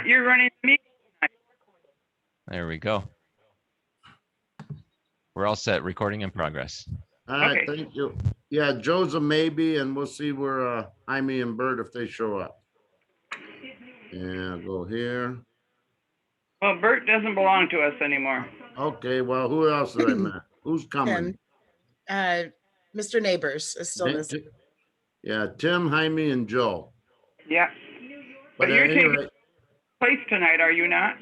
you're running the meeting. There we go. We're all set. Recording in progress. All right, Okay. thank you. Yeah, Joe's a maybe, and we'll see where Jaime and Bert if they show up. Yeah, go here. Well, Bert doesn't belong to us anymore. Okay, well, who else did I miss? Who's coming? Mr. Neighbors is still missing. Yeah, Tim, Jaime, and Joe. Yeah. But But you're taking anyway, place tonight, are you not?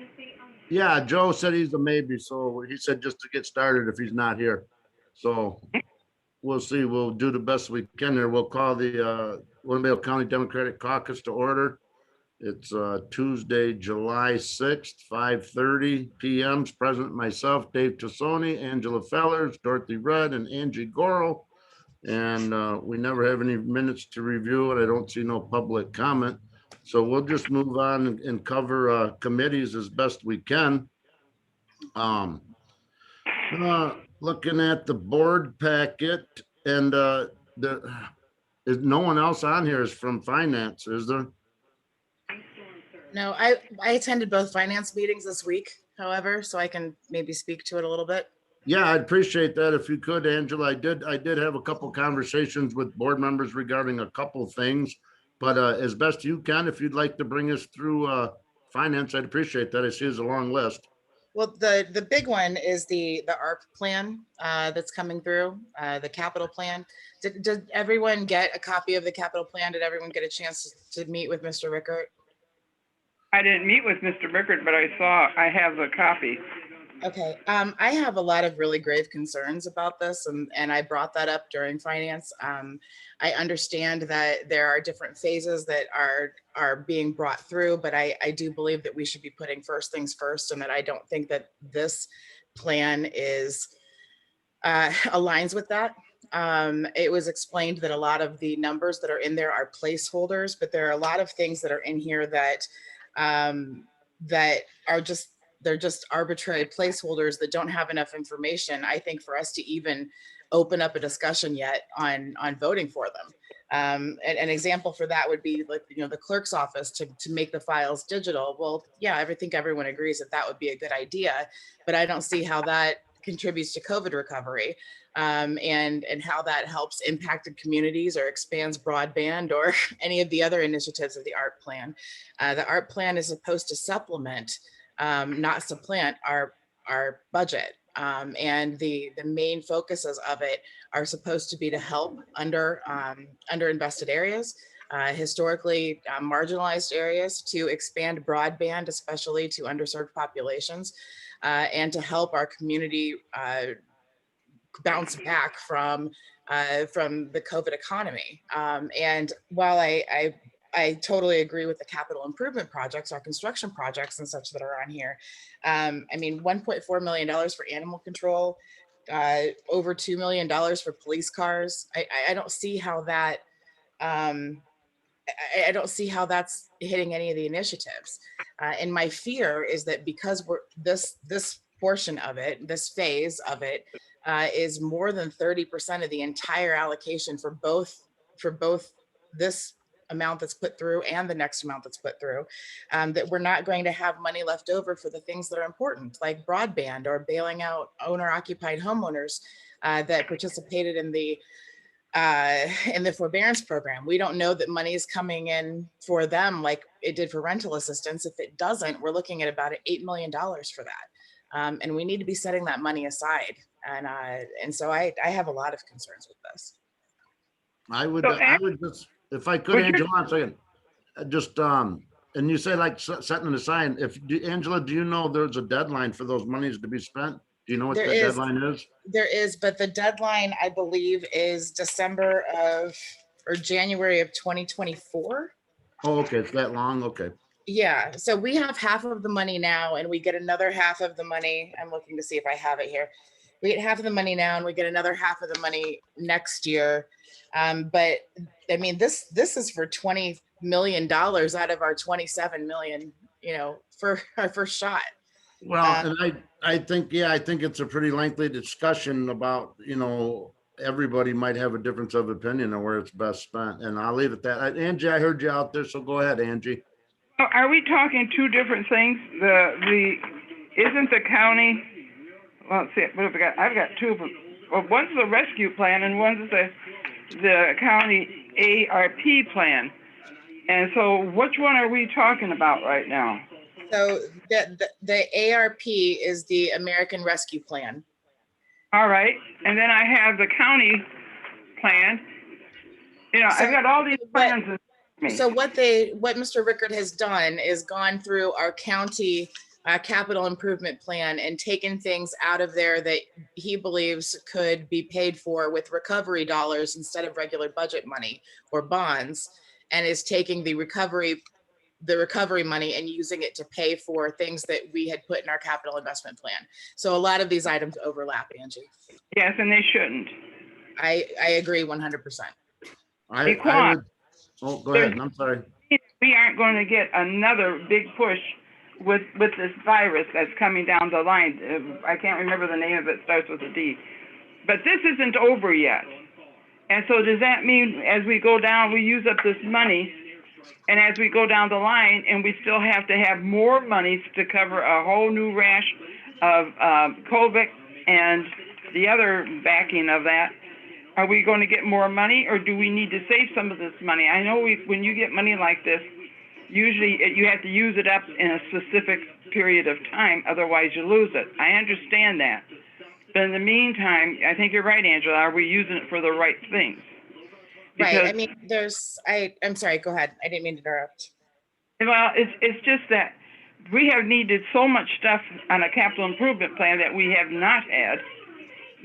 yeah, Joe said he's a maybe, so he said just to get started if he's not here. So we'll see. We'll do the best we can there. We'll call the Winnebago County Democratic Caucus to order. It's Tuesday, July 6th, 5:30 p.m. President myself, Dave Tassoni, Angela Fellers, Dorothy Rudd, and Angie Gorel. And we never have any minutes to review it. I don't see no public comment. So we'll just move on and cover committees as best we can. Looking at the board packet, and no one else on here is from finance, is there? No, I attended both finance meetings this week, however, so I can maybe speak to it a little bit. Yeah, I'd appreciate that if you could, Angela. I did have a couple conversations with board members regarding a couple things, but as best you can, if you'd like to bring us through finance, I'd appreciate that. I see it's a long list. Well, the big one is the ARP plan that's coming through, the capital plan. Did everyone get a copy of the capital plan? Did everyone get a chance to meet with Mr. Rickert? I didn't meet with Mr. Rickert, but I have the copy. Okay, I have a lot of really grave concerns about this, and I brought that up during finance. I understand that there are different phases that are being brought through, but I do believe that we should be putting first things first, and that I don't think that this plan is aligns with that. It was explained that a lot of the numbers that are in there are placeholders, but there are a lot of things that are in here that that are just arbitrary placeholders that don't have enough information, I think, for us to even open up a discussion yet on voting for them. An example for that would be like, the clerk's office to make the files digital. Well, yeah, I think everyone agrees that that would be a good idea, but I don't see how that contributes to COVID recovery, and how that helps impacted communities or expands broadband or any of the other initiatives of the ARP plan. The ARP plan is supposed to supplement, not supplant our budget. And the main focuses of it are supposed to be to help underinvested areas, historically marginalized areas, to expand broadband, especially to underserved populations, and to help our community bounce back from the COVID economy. And while I totally agree with the capital improvement projects, our construction projects and such that are on here. I mean, $1.4 million for animal control, over $2 million for police cars. I don't see how that, I don't see how that's hitting any of the initiatives. And my fear is that because this portion of it, this phase of it, is more than 30% of the entire allocation for both this amount that's put through and the next amount that's put through, that we're not going to have money left over for the things that are important, like broadband or bailing out owner-occupied homeowners that participated in the forbearance program. We don't know that money is coming in for them like it did for rental assistance. If it doesn't, we're looking at about $8 million for that. And we need to be setting that money aside. And so I have a lot of concerns with this. I would just, if I could, Angela, one second, just, and you say like setting it aside, Angela, do you know there's a deadline for those monies to be spent? Do you know what the deadline is? There is, but the deadline, I believe, is January of 2024. Oh, okay, it's that long, okay. Yeah, so we have half of the money now and we get another half of the money. I'm looking to see if I have it here. We get half of the money now and we get another half of the money next year. But I mean, this is for $20 million out of our 27 million, for our first shot. Well, and I think it's a pretty lengthy discussion about, everybody might have a difference of opinion on where it's best spent, and I'll leave it at that. Angie, I heard you out there, so go ahead, Angie. Are we talking two different things? Isn't the county, well, let's see, what have I got? I've got two of them. Well, one's the rescue plan and one's the county ARP plan. And so which one are we talking about right now? So the ARP is the American Rescue Plan. All right, and then I have the county plan. You know, I've got all these plans in me. So what Mr. Rickard has done is gone through our county capital improvement plan and taken things out of there that he believes could be paid for with recovery dollars instead of regular budget money or bonds, and is taking the recovery money and using it to pay for things that we had put in our capital investment plan. So a lot of these items overlap, Angie. Yes, and they shouldn't. I agree 100%. I would, oh, go ahead. I'm sorry. We aren't going to get another big push with this virus that's coming down the line. I can't remember the name of it, starts with a D. But this isn't over yet. And so does that mean as we go down, we use up this money, and as we go down the line, and we still have to have more money to cover a whole new rash of COVID and the other backing of that, are we going to get more money, or do we need to save some of this money? I know when you get money like this, usually you have to use it up in a specific period of time, otherwise you lose it. I understand that. But in the meantime, I think you're right, Angela, are we using it for the right things? Right, I mean, I'm sorry, go ahead. I didn't mean to interrupt. Well, it's just that we have needed so much stuff on a capital improvement plan that we have not had,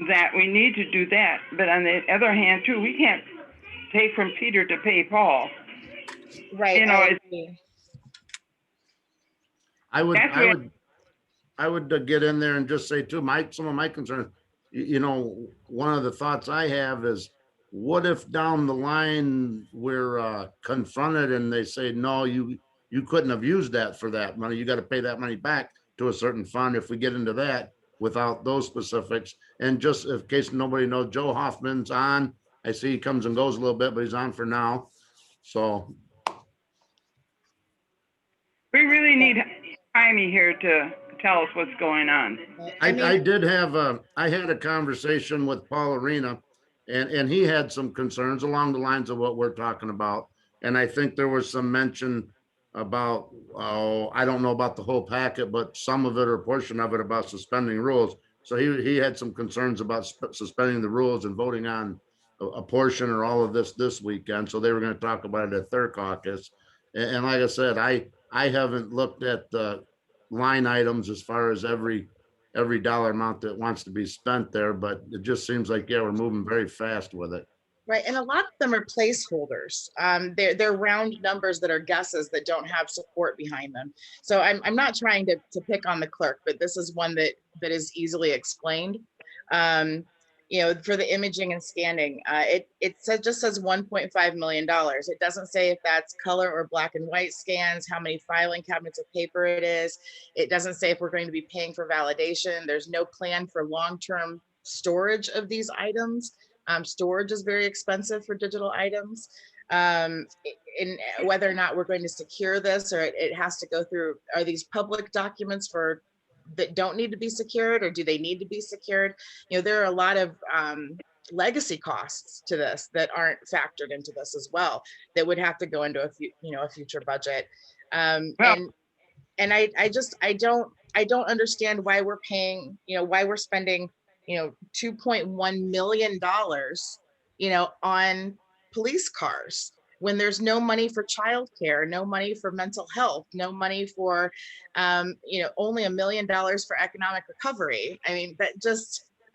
that we need to do that. But on the other hand, too, we can't take from Peter to pay Paul. Right. You know, I would get in there and just say too, some of my concerns, you know, one of the thoughts I have is, what if down the line we're confronted and they say, no, you couldn't have used that for that money. You got to pay that money back to a certain fund. If we get into that without those specifics, and just in case nobody knows, Joe Hoffman's on. I see he comes and goes a little bit, but he's on for now. So we really need Jaime here to tell us what's going on. I had a conversation with Paul Arena, and he had some concerns along the lines of what we're talking about. And I think there was some mention about, I don't know about the whole packet, but some of it or a portion of it about suspending rules. So he had some concerns about suspending the rules and voting on a portion or all of this weekend. So they were going to talk about it at their caucus. And like I said, I haven't looked at the line items as far as every dollar amount that wants to be spent there, but it just seems like, yeah, we're moving very fast with it. Right, and a lot of them are placeholders. They're round numbers that are guesses that don't have support behind them. So I'm not trying to pick on the clerk, but this is one that is easily explained. You know, for the imaging and scanning, it just says $1.5 million. It doesn't say if that's color or black and white scans, how many filing cabinets of paper it is. It doesn't say if we're going to be paying for validation. There's no plan for long-term storage of these items. Storage is very expensive for digital items. And whether or not we're going to secure this, or it has to go through, are these public documents that don't need to be secured, or do they need to be secured? You know, there are a lot of legacy costs to this that aren't factored into this as well, that would have to go into a future budget. And I don't understand why we're paying, why we're spending, $2.1 million, on police cars, when there's no money for childcare, no money for mental health, no money for, only $1 million for economic recovery. I mean,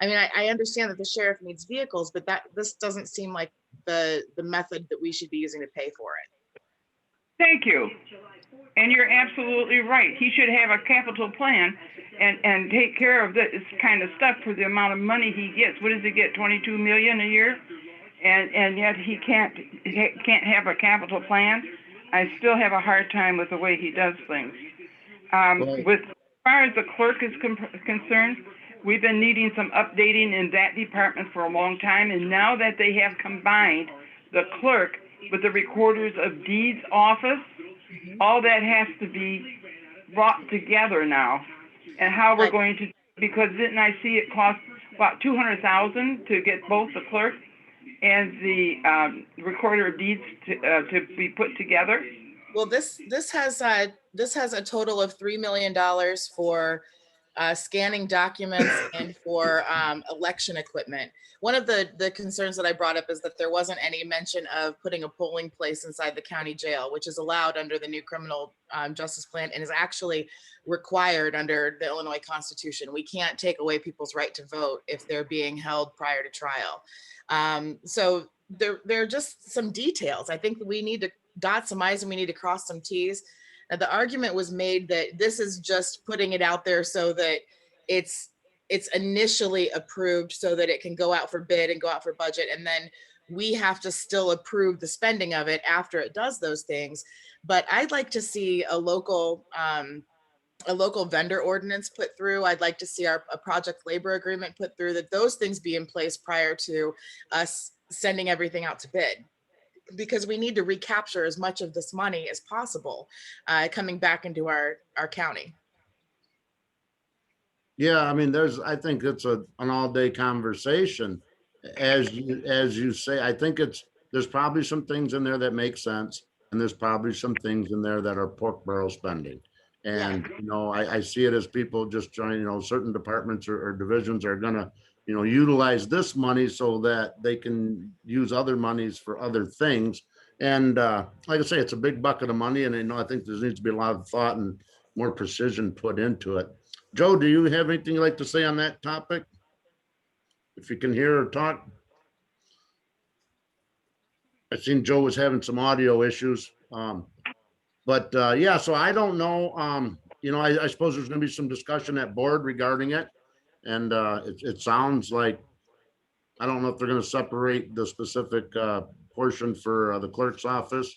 I understand that the sheriff needs vehicles, but this doesn't seem like the method that we should be using to pay for it. Thank you. And you're absolutely right. He should have a capital plan and take care of this kind of stuff for the amount of money he gets. What does he get, 22 million a year? And yet he can't have a capital plan. I still have a hard time with the way he does things. As far as the clerk is concerned, we've been needing some updating in that department for a long time. And now that they have combined the clerk with the Recorders of Deeds office, all that has to be brought together now, and how we're Right. going to, because didn't I see it cost about 200,000 to get both the clerk and the recorder of deeds to be put together? Well, this has a total of $3 million for scanning documents and for election equipment. One of the concerns that I brought up is that there wasn't any mention of putting a polling place inside the county jail, which is allowed under the new criminal justice plan and is actually required under the Illinois Constitution. We can't take away people's right to vote if they're being held prior to trial. So there are just some details. I think we need to dot some I's and we need to cross some T's. Now, the argument was made that this is just putting it out there so that it's initially approved so that it can go out for bid and go out for budget. And then we have to still approve the spending of it after it does those things. But I'd like to see a local vendor ordinance put through. I'd like to see a project labor agreement put through, that those things be in place prior to us sending everything out to bid, because we need to recapture as much of this money as possible coming back into our county. Yeah, I mean, I think it's an all-day conversation. As you say, I think there's probably some things in there that make sense, and there's probably some things in there that are pork barrel spending. And, I see it as people just trying, certain departments or divisions are gonna, utilize this money so that they can use other monies for other things. And like I say, it's a big bucket of money, and I think there needs to be a lot of thought and more precision put into it. Joe, do you have anything you'd like to say on that topic? If you can hear or talk. I seen Joe was having some audio issues. But yeah, so I don't know. I suppose there's going to be some discussion at board regarding it. And it sounds like, I don't know if they're going to separate the specific portion for the clerk's office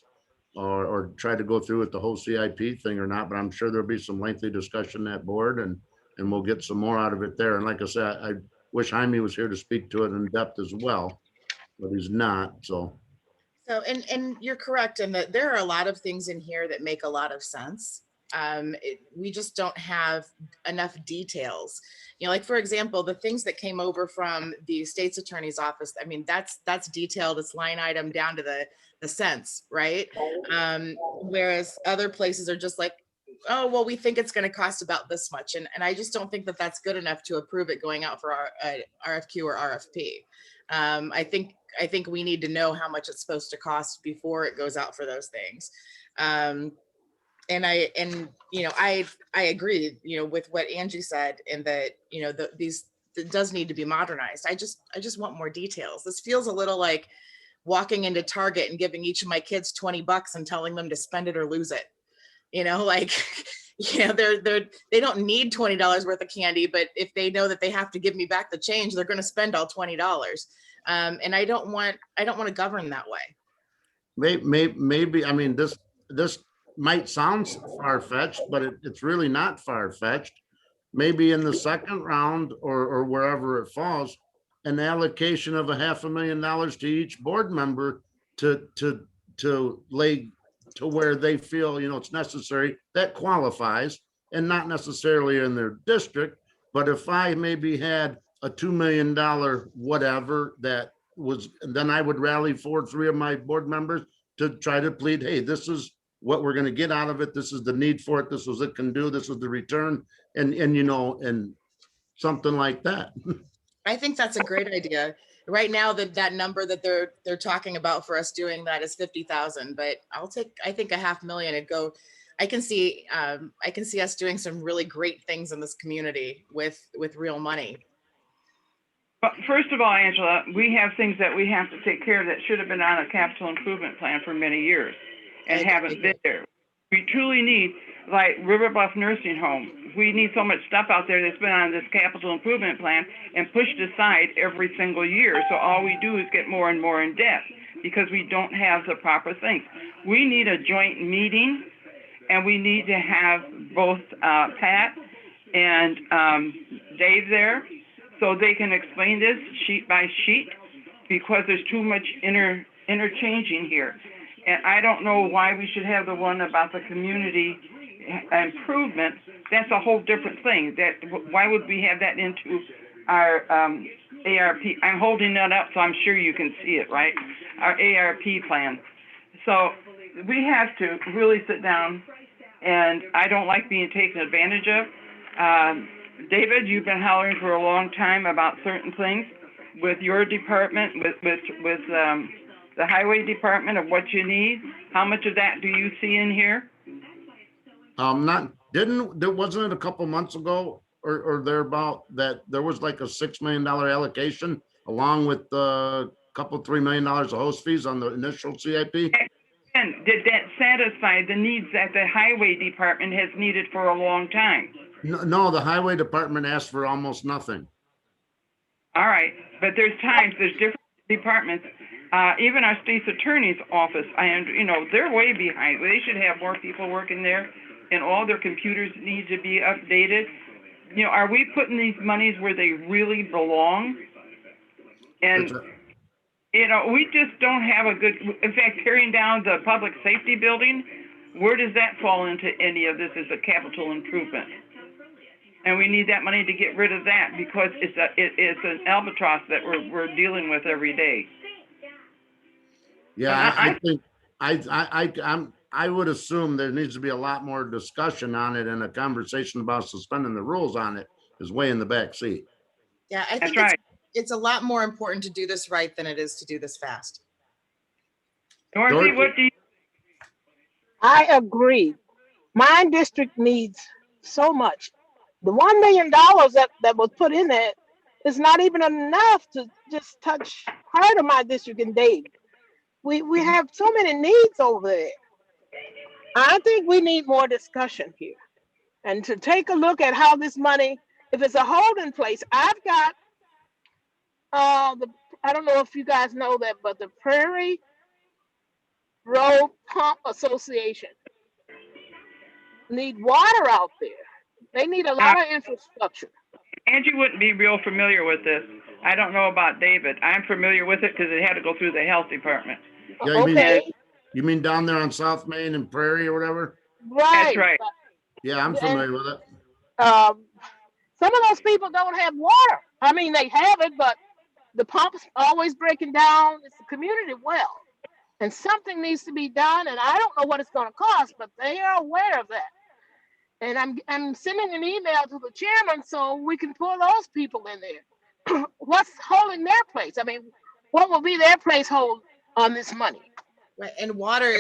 or try to go through with the whole CIP thing or not, but I'm sure there'll be some lengthy discussion at board and we'll get some more out of it there. And like I said, I wish Jaime was here to speak to it in depth as well, but he's not, so. So, and you're correct in that there are a lot of things in here that make a lot of sense. We just don't have enough details. Like, for example, the things that came over from the state's attorney's office, I mean, that's detailed, it's line item down to the cents, right? Whereas other places are just like, oh, well, we think it's going to cost about this much. And I just don't think that that's good enough to approve it going out for our RFQ or RFP. I think we need to know how much it's supposed to cost before it goes out for those things. And I agree, with what Angie said, in that, it does need to be modernized. I just want more details. This feels a little like walking into Target and giving each of my kids $20 and telling them to spend it or lose it. They don't need $20 worth of candy, but if they know that they have to give me back the change, they're going to spend all $20. And I don't want to govern that way. Maybe, I mean, this might sound far-fetched, but it's really not far-fetched. Maybe in the second round or wherever it falls, an allocation of $500,000 to each board member to lay to where they feel, it's necessary, that qualifies, and not necessarily in their district. But if I maybe had a $2 million whatever that was, then I would rally 3 of my board members to try to plead, hey, this is what we're going to get out of it. This is the need for it. This is what it can do. This is the return. And something like that. I think that's a great idea. Right now, that number that they're talking about for us doing that is 50,000, but I think $500,000 would go. I can see us doing some really great things in this community with real money. But first of all, Angela, we have things that we have to take care of that should have been on a capital improvement plan for many years and haven't been there. We truly need, like River Bluff Nursing Home, we need so much stuff out there that's been on this capital improvement plan and pushed aside every single year. So all we do is get more and more in debt because we don't have the proper things. We need a joint meeting, and we need to have both Pat and Dave there so they can explain this sheet by sheet, because there's too much interchanging here. And I don't know why we should have the one about the community improvement. That's a whole different thing. Why would we have that into our ARP? I'm holding that up so I'm sure you can see it, right? Our ARP plan. So we have to really sit down, and I don't like being taken advantage of. David, you've been hollering for a long time about certain things with your department, with the highway department of what you need. How much of that do you see in here? Wasn't it a couple months ago or thereabout that there was like a $6 million allocation along with a couple, $3 million of host fees on the initial CIP? And did that satisfy the needs that the highway department has needed for a long time? No, the highway department asked for almost nothing. All right, but there's different departments, even our state's attorney's office, they're way behind. They should have more people working there, and all their computers need to be updated. Are we putting these monies where they really belong? And, we just don't have in fact, tearing down the public safety building, where does that fall into any of this as a capital improvement? And we need that money to get rid of that because it's an albatross that we're dealing with every day. Yeah, I think I would assume there needs to be a lot more discussion on it, and a conversation about suspending the rules on it is way in the back seat. Yeah, I think That's right. it's a lot more important to do this right than it is to do this fast. Dorothy, what do you? I agree. My district needs so much. The $1 million that was put in there is not even enough to just touch part of my district in Dade. We have so many needs over there. I think we need more discussion here and to take a look at how this money, if it's a holding place, I've got I don't know if you guys know that, but the Prairie Road Pump Association need water out there. They need a lot of infrastructure. Angie wouldn't be real familiar with this. I don't know about David. I'm familiar with it because it had to go through the health department. Yeah, Okay. you mean down there on South Main and Prairie or whatever? Right. That's right. Yeah, I'm familiar with it. Some of those people don't have water. I mean, they have it, but the pump's always breaking down. It's a community well, and something needs to be done. And I don't know what it's going to cost, but they are aware of that. And I'm sending an email to the chairman so we can pull those people in there. What's holding their place? I mean, what will be their place hold on this money? Right, and water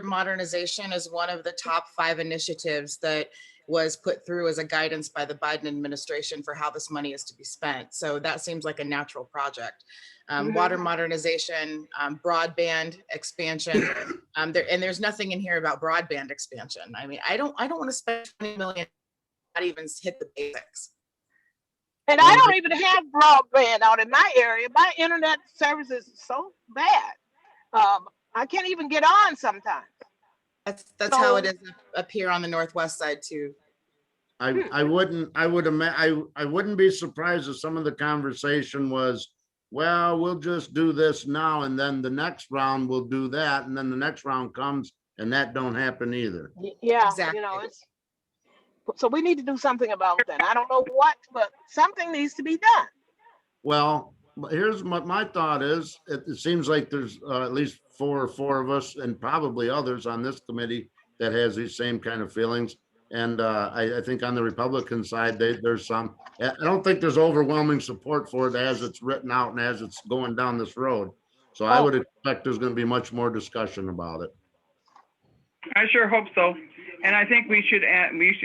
modernization is one of the top 5 initiatives that was put through as a guidance by the Biden administration for how this money is to be spent. So that seems like a natural project. Water modernization, broadband expansion, and there's nothing in here about broadband expansion. I mean, I don't want to spend $20 million, not even hit the basics. And I don't even have broadband out in my area. My internet service is so bad. I can't even get on sometimes. That's how it is up here on the northwest side too. I wouldn't be surprised if some of the conversation was, well, we'll just do this now, and then the next round we'll do that, and then the next round comes and that don't happen either. Yeah, Exactly. So we need to do something about that. I don't know what, but something needs to be done. Well, here's what my thought is. It seems like there's at least four of us and probably others on this committee that has these same kind of feelings. And I think on the Republican side, there's some. I don't think there's overwhelming support for it as it's written out and as it's going down this road. So I would expect there's going to be much more discussion about it. I sure hope so. And I think we should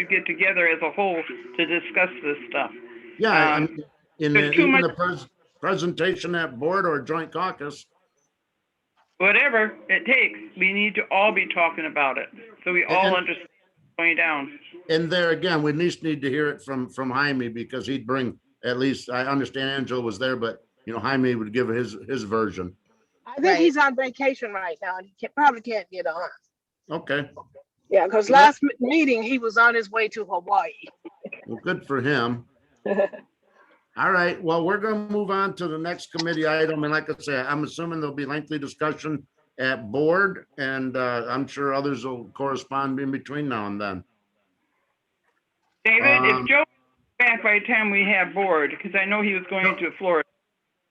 get together as a whole to discuss this stuff. Yeah, in much- the presentation at board or joint caucus. Whatever it takes, we need to all be talking about it so we all understand what's going down. And there again, we at least need to hear it from Jaime, because he'd bring, at least I understand Angela was there, but Jaime would give his version. I think he's on vacation right now and he probably can't get on. Okay. Yeah, because last meeting he was on his way to Hawaii. Well, good for him. All right, well, we're going to move on to the next committee item. And like I say, I'm assuming there'll be lengthy discussion at board, and I'm sure others will correspond in between now and then. David, Um, if Joe back by the time we have board, because I know he was going to Florida.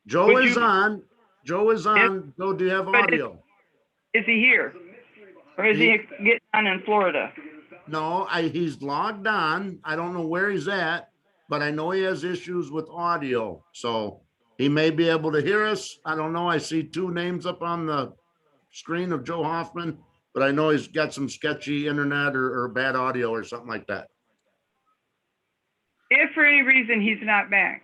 Joe Would is you- on. Joe is on. Joe, do you have But it's- audio? Is he here? Or is he getting on in Florida? No, he's logged on. I don't know where he's at, but I know he has issues with audio. So he may be able to hear us. I don't know. I see two names up on the screen of Joe Hoffman, but I know he's got some sketchy internet or bad audio or something like that. If for any reason he's not back,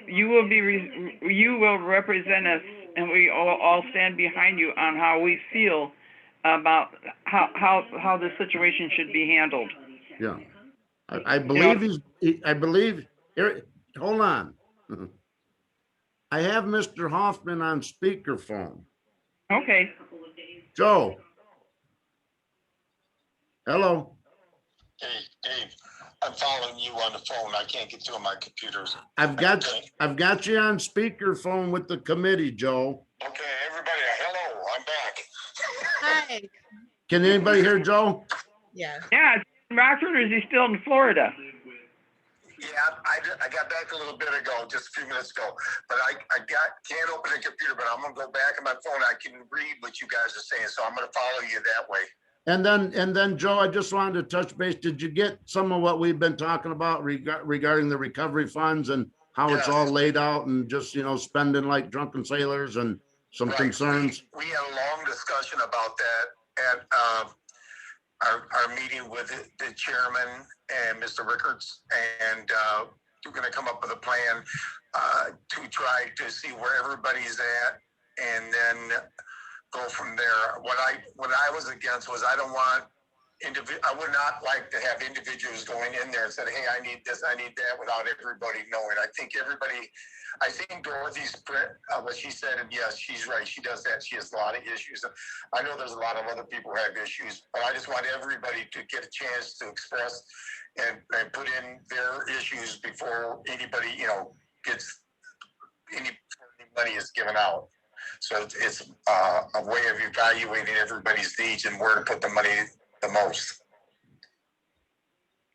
you will represent us, and we all stand behind you on how we feel about how the situation should be handled. Yeah. I believe I believe, here, hold on. I have Mr. Hoffman on speakerphone. Okay. Joe. Hello. Hey, Dave, I'm following you on the phone. I can't get to my computers. I've got you on speakerphone with the committee, Joe. Okay, everybody, hello, I'm back. Hi. Can anybody hear Joe? Yeah. Yeah, is he in Rockford, or is he still in Florida? Yeah, I got back a little bit ago, just a few minutes ago, but can't open the computer, but I'm gonna go back on my phone. I can read what you guys are saying, so I'm gonna follow you that way. And then Joe, I just wanted to touch base. Did you get some of what we've been talking about regarding the recovery funds and how it's all laid out and just, spending like drunken sailors and some Right. concerns? We had a long discussion about that at our meeting with the chairman and Mr. Rickards, and we're going to come up with a plan to try to see where everybody's at, and then go from there. What I was against was I would not like to have individuals going in there and said, hey, I need this, I need that, without everybody knowing. I think Dorothy's, what she said, and yes, she's right. She does that. She has a lot of issues. I know there's a lot of other people who have issues, but I just want everybody to get a chance to express and put in their issues before anybody, gets any money is given out. So it's a way of evaluating everybody's needs and where to put the money the most.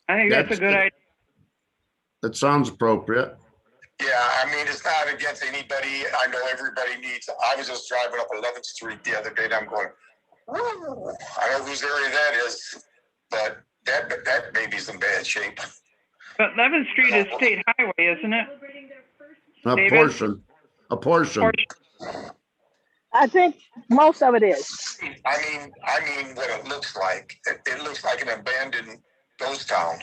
I think that's a good idea. That sounds appropriate. Yeah, I mean, it's not against anybody. I know everybody needs. I was just driving up 11th Street the other day, and I'm going, woo. I know whose area that is, but that baby's in bad shape. But 11th Street is state highway, isn't it? A David? portion. I think most of it is. I mean, what it looks like. It looks like an abandoned ghost town.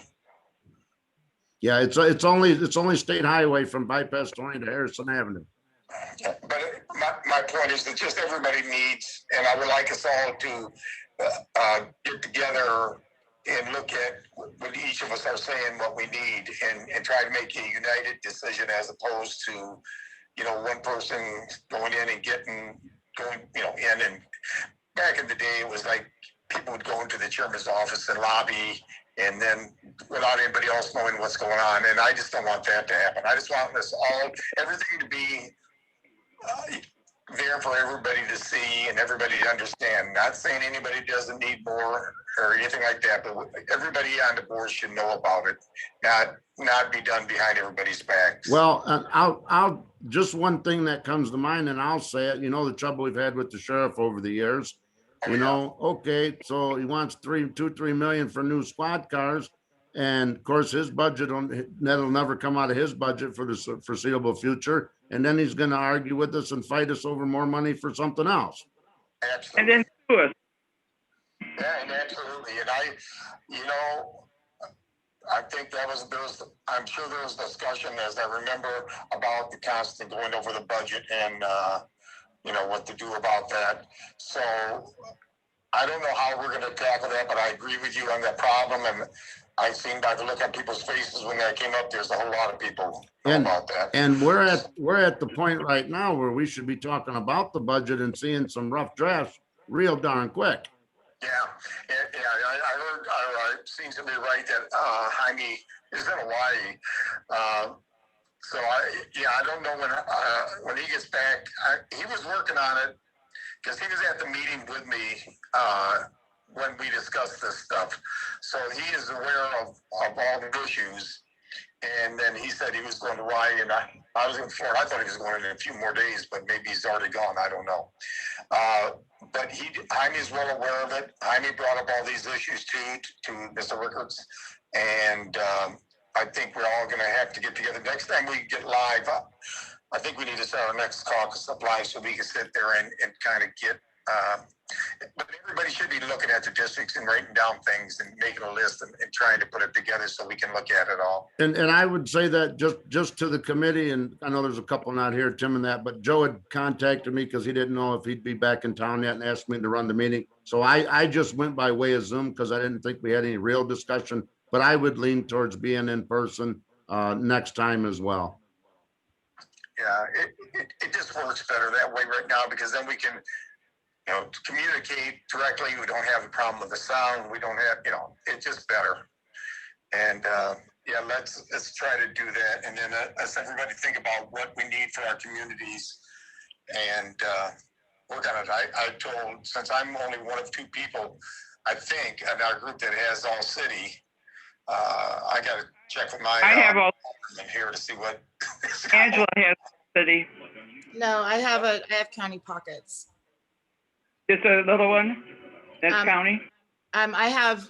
Yeah, it's only state highway from bypass 20 to Harrison Avenue. But my point is that just everybody needs, and I would like us all to get together and look at what each of us are saying, what we need, and try to make a united decision, as opposed to, one person going in and going in. And back in the day, it was like people would go into the chairman's office and lobby, and then without anybody else knowing what's going on. And I just don't want that to happen. I just want everything to be there for everybody to see and everybody to understand. Not saying anybody doesn't need more or anything like that, but everybody on the board should know about it, not be done behind everybody's backs. Well, I'll just one thing that comes to mind, and I'll say it. The trouble we've had with the sheriff over the years. Okay, so he wants 3 million for new squad cars, and of course his budget that'll never come out of his budget for the foreseeable future. And then he's going to argue with us and fight us over more money for something else. Absolutely. And then sue us. Yeah, and absolutely. And I think I'm sure there was discussion, as I remember, about the constant going over the budget and, what to do about that. So I don't know how we're going to tackle that, but I agree with you on that problem. And I seen by the look on people's faces when that came up, there's a whole lot of people about that. And we're at the point right now where we should be talking about the budget and seeing some rough drafts real darn quick. Yeah. I heard, I've seen somebody write that Jaime is in Hawaii. So I don't know when he gets back. He was working on it, because he was at the meeting with me when we discussed this stuff. So he is aware of all the issues. And then he said he was going to Rye, and I was in Florida. I thought he was going in a few more days, but maybe he's already gone. I don't know. But Jaime is well aware of it. Jaime brought up all these issues to Mr. Rickards, and I think we're all going to have to get together. Next time we get live, I think we need to start our next caucus up live so we can sit there and kind of get. But everybody should be looking at the districts and writing down things and making a list and trying to put it together so we can look at it all. And I would say that just to the committee, and I know there's a couple not here, Tim and that, but Joe had contacted me because he didn't know if he'd be back in town yet and asked me to run the meeting. So I just went by way of Zoom because I didn't think we had any real discussion, but I would lean towards being in person next time as well. Yeah, it just works better that way right now because then we can, communicate directly. We don't have a problem with the sound. We don't have, it's just better. And yeah, let's try to do that. And then let's everybody think about what we need for our communities and work on it. I told, since I'm only one of two people, I think, in our group that has all city, I got to check with my I have all, here to see what. Angela has city, No, I have county pockets. just a little one, that's county. I have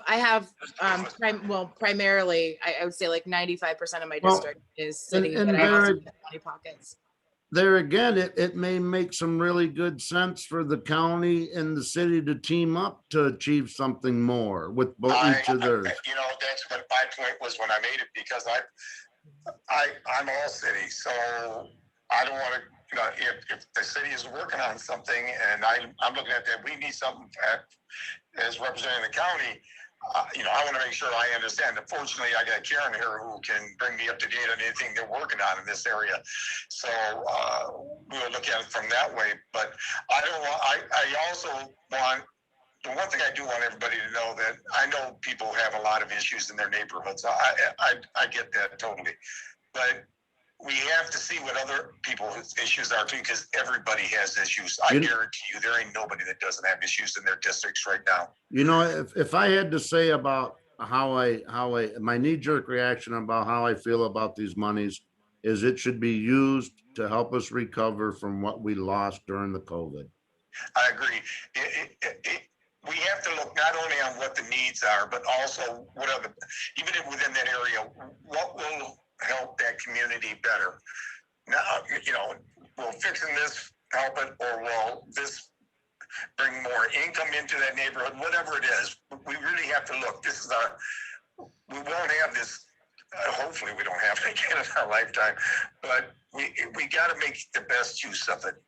primarily, I would say like 95% of my Well, district is city, and but I also there- have county pockets. There again, it may make some really good sense for the county and the city to team up to achieve something more with each of theirs. That's what my point was when I made it, because I'm all city, so I don't want to, if the city is working on something and I'm looking at that, we need something as representing the county. I want to make sure I understand. Unfortunately, I got Karen here who can bring me up to date on anything they're working on in this area. So we'll look at it from that way. But I also want, the one thing I do want everybody to know that I know people have a lot of issues in their neighborhoods. I get that totally. But we have to see what other people's issues are too, because everybody has issues. I guarantee you there ain't nobody that doesn't have issues in their districts right now. If I had to say about how my knee-jerk reaction about how I feel about these monies is it should be used to help us recover from what we lost during the COVID. I agree. We have to look not only on what the needs are, but also what are even within that area, what will help that community better. Now, will fixing this help it, or will this bring more income into that neighborhood? Whatever it is, we really have to look. We won't have this. Hopefully, we don't have it again in our lifetime. But we got to make the best use of it.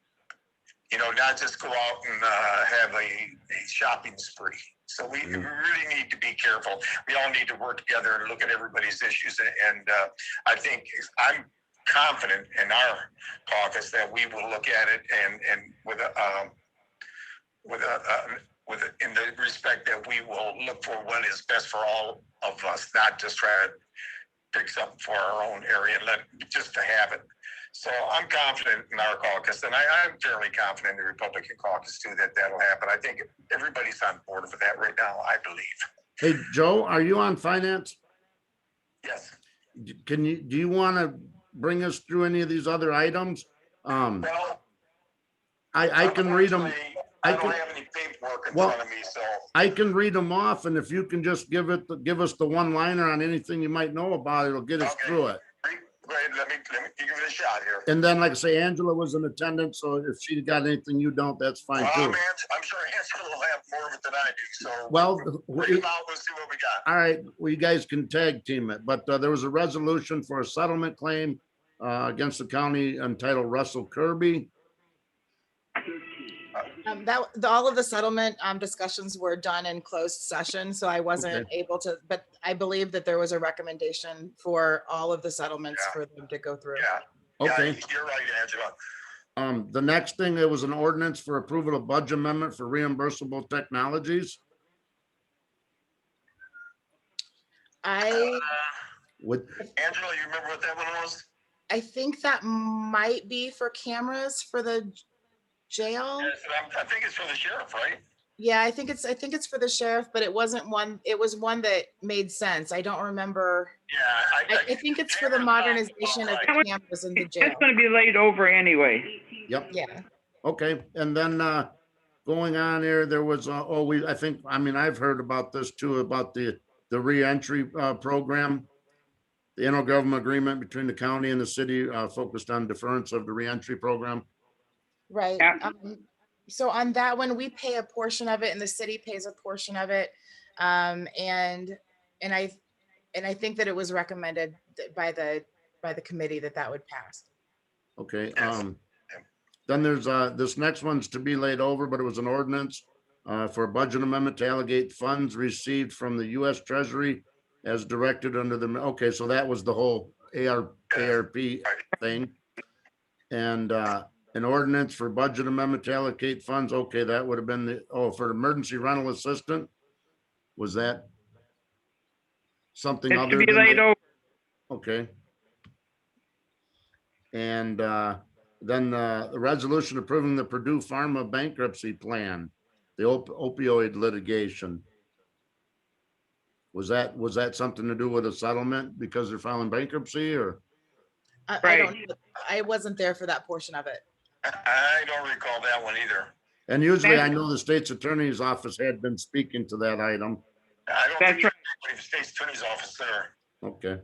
Not just go out and have a shopping spree. So we really need to be careful. We all need to work together and look at everybody's issues. And I think I'm confident in our caucus that we will look at it and in the respect that we will look for what is best for all of us, not just try to pick something for our own area and just to have it. So I'm confident in our caucus, and I'm fairly confident in the Republican caucus too that'll happen. I think everybody's on board for that right now, I believe. Hey, Joe, are you on finance? Yes. Do you want to bring us through any of these other items? Well, I can read them. I don't have any paperwork in front of me, so. I can read them off, and if you can just give us the one-liner on anything you might know about, it'll get us through it. Go ahead, let me give it a shot here. And then, like I say, Angela was in attendance, so if she got anything you don't, that's fine too. I'm sure Angela will have more of it than I do, so. Well, We'll see what we got. all right, well, you guys can tag team it, but there was a resolution for a settlement claim against the county entitled Russell Kirby. All of the settlement discussions were done in closed session, so I wasn't able to, but I believe that there was a recommendation for all of the settlements for them to go through. Yeah. Okay. Yeah, you're right, Angela. The next thing, there was an ordinance for approval of budget amendment for reimbursable technologies. Angela, you remember what that one was? I think that might be for cameras for the jail. Yes, and I think it's for the sheriff, right? Yeah, I think it's for the sheriff, but it wasn't one, it was one that made sense. I don't remember. Yeah. I think it's for the Cameron sounds modernization of about the right. cameras in the It's jail. gonna be laid over anyway. Yep, Yeah. okay, and then, going on here, there was, I think, I mean, I've heard about this too, about the reentry, program. The intergovernmental agreement between the county and the city, focused on deference of the reentry program. Right. Yeah. So on that one, we pay a portion of it and the city pays a portion of it. And I think that it was recommended by the committee that would pass. Okay, Yes. then there's, this next one's to be laid over, but it was an ordinance, for a budget amendment to allocate funds received from the US Treasury as directed under the, okay, so that was the whole ARP thing. And, an ordinance for budget amendment to allocate funds, okay, that would have been for emergency rental assistant. Was that something It's to other be than? laid over. Okay. And, then, the resolution approving the Purdue Pharma bankruptcy plan, the opioid litigation. Was that something to do with a settlement because they're filing bankruptcy, or? I don't, I wasn't there for that portion of it. I don't recall that one either. And usually I know the state's attorney's office had been speaking to that item. I don't That's think there's anybody from state's attorney's office there. Okay.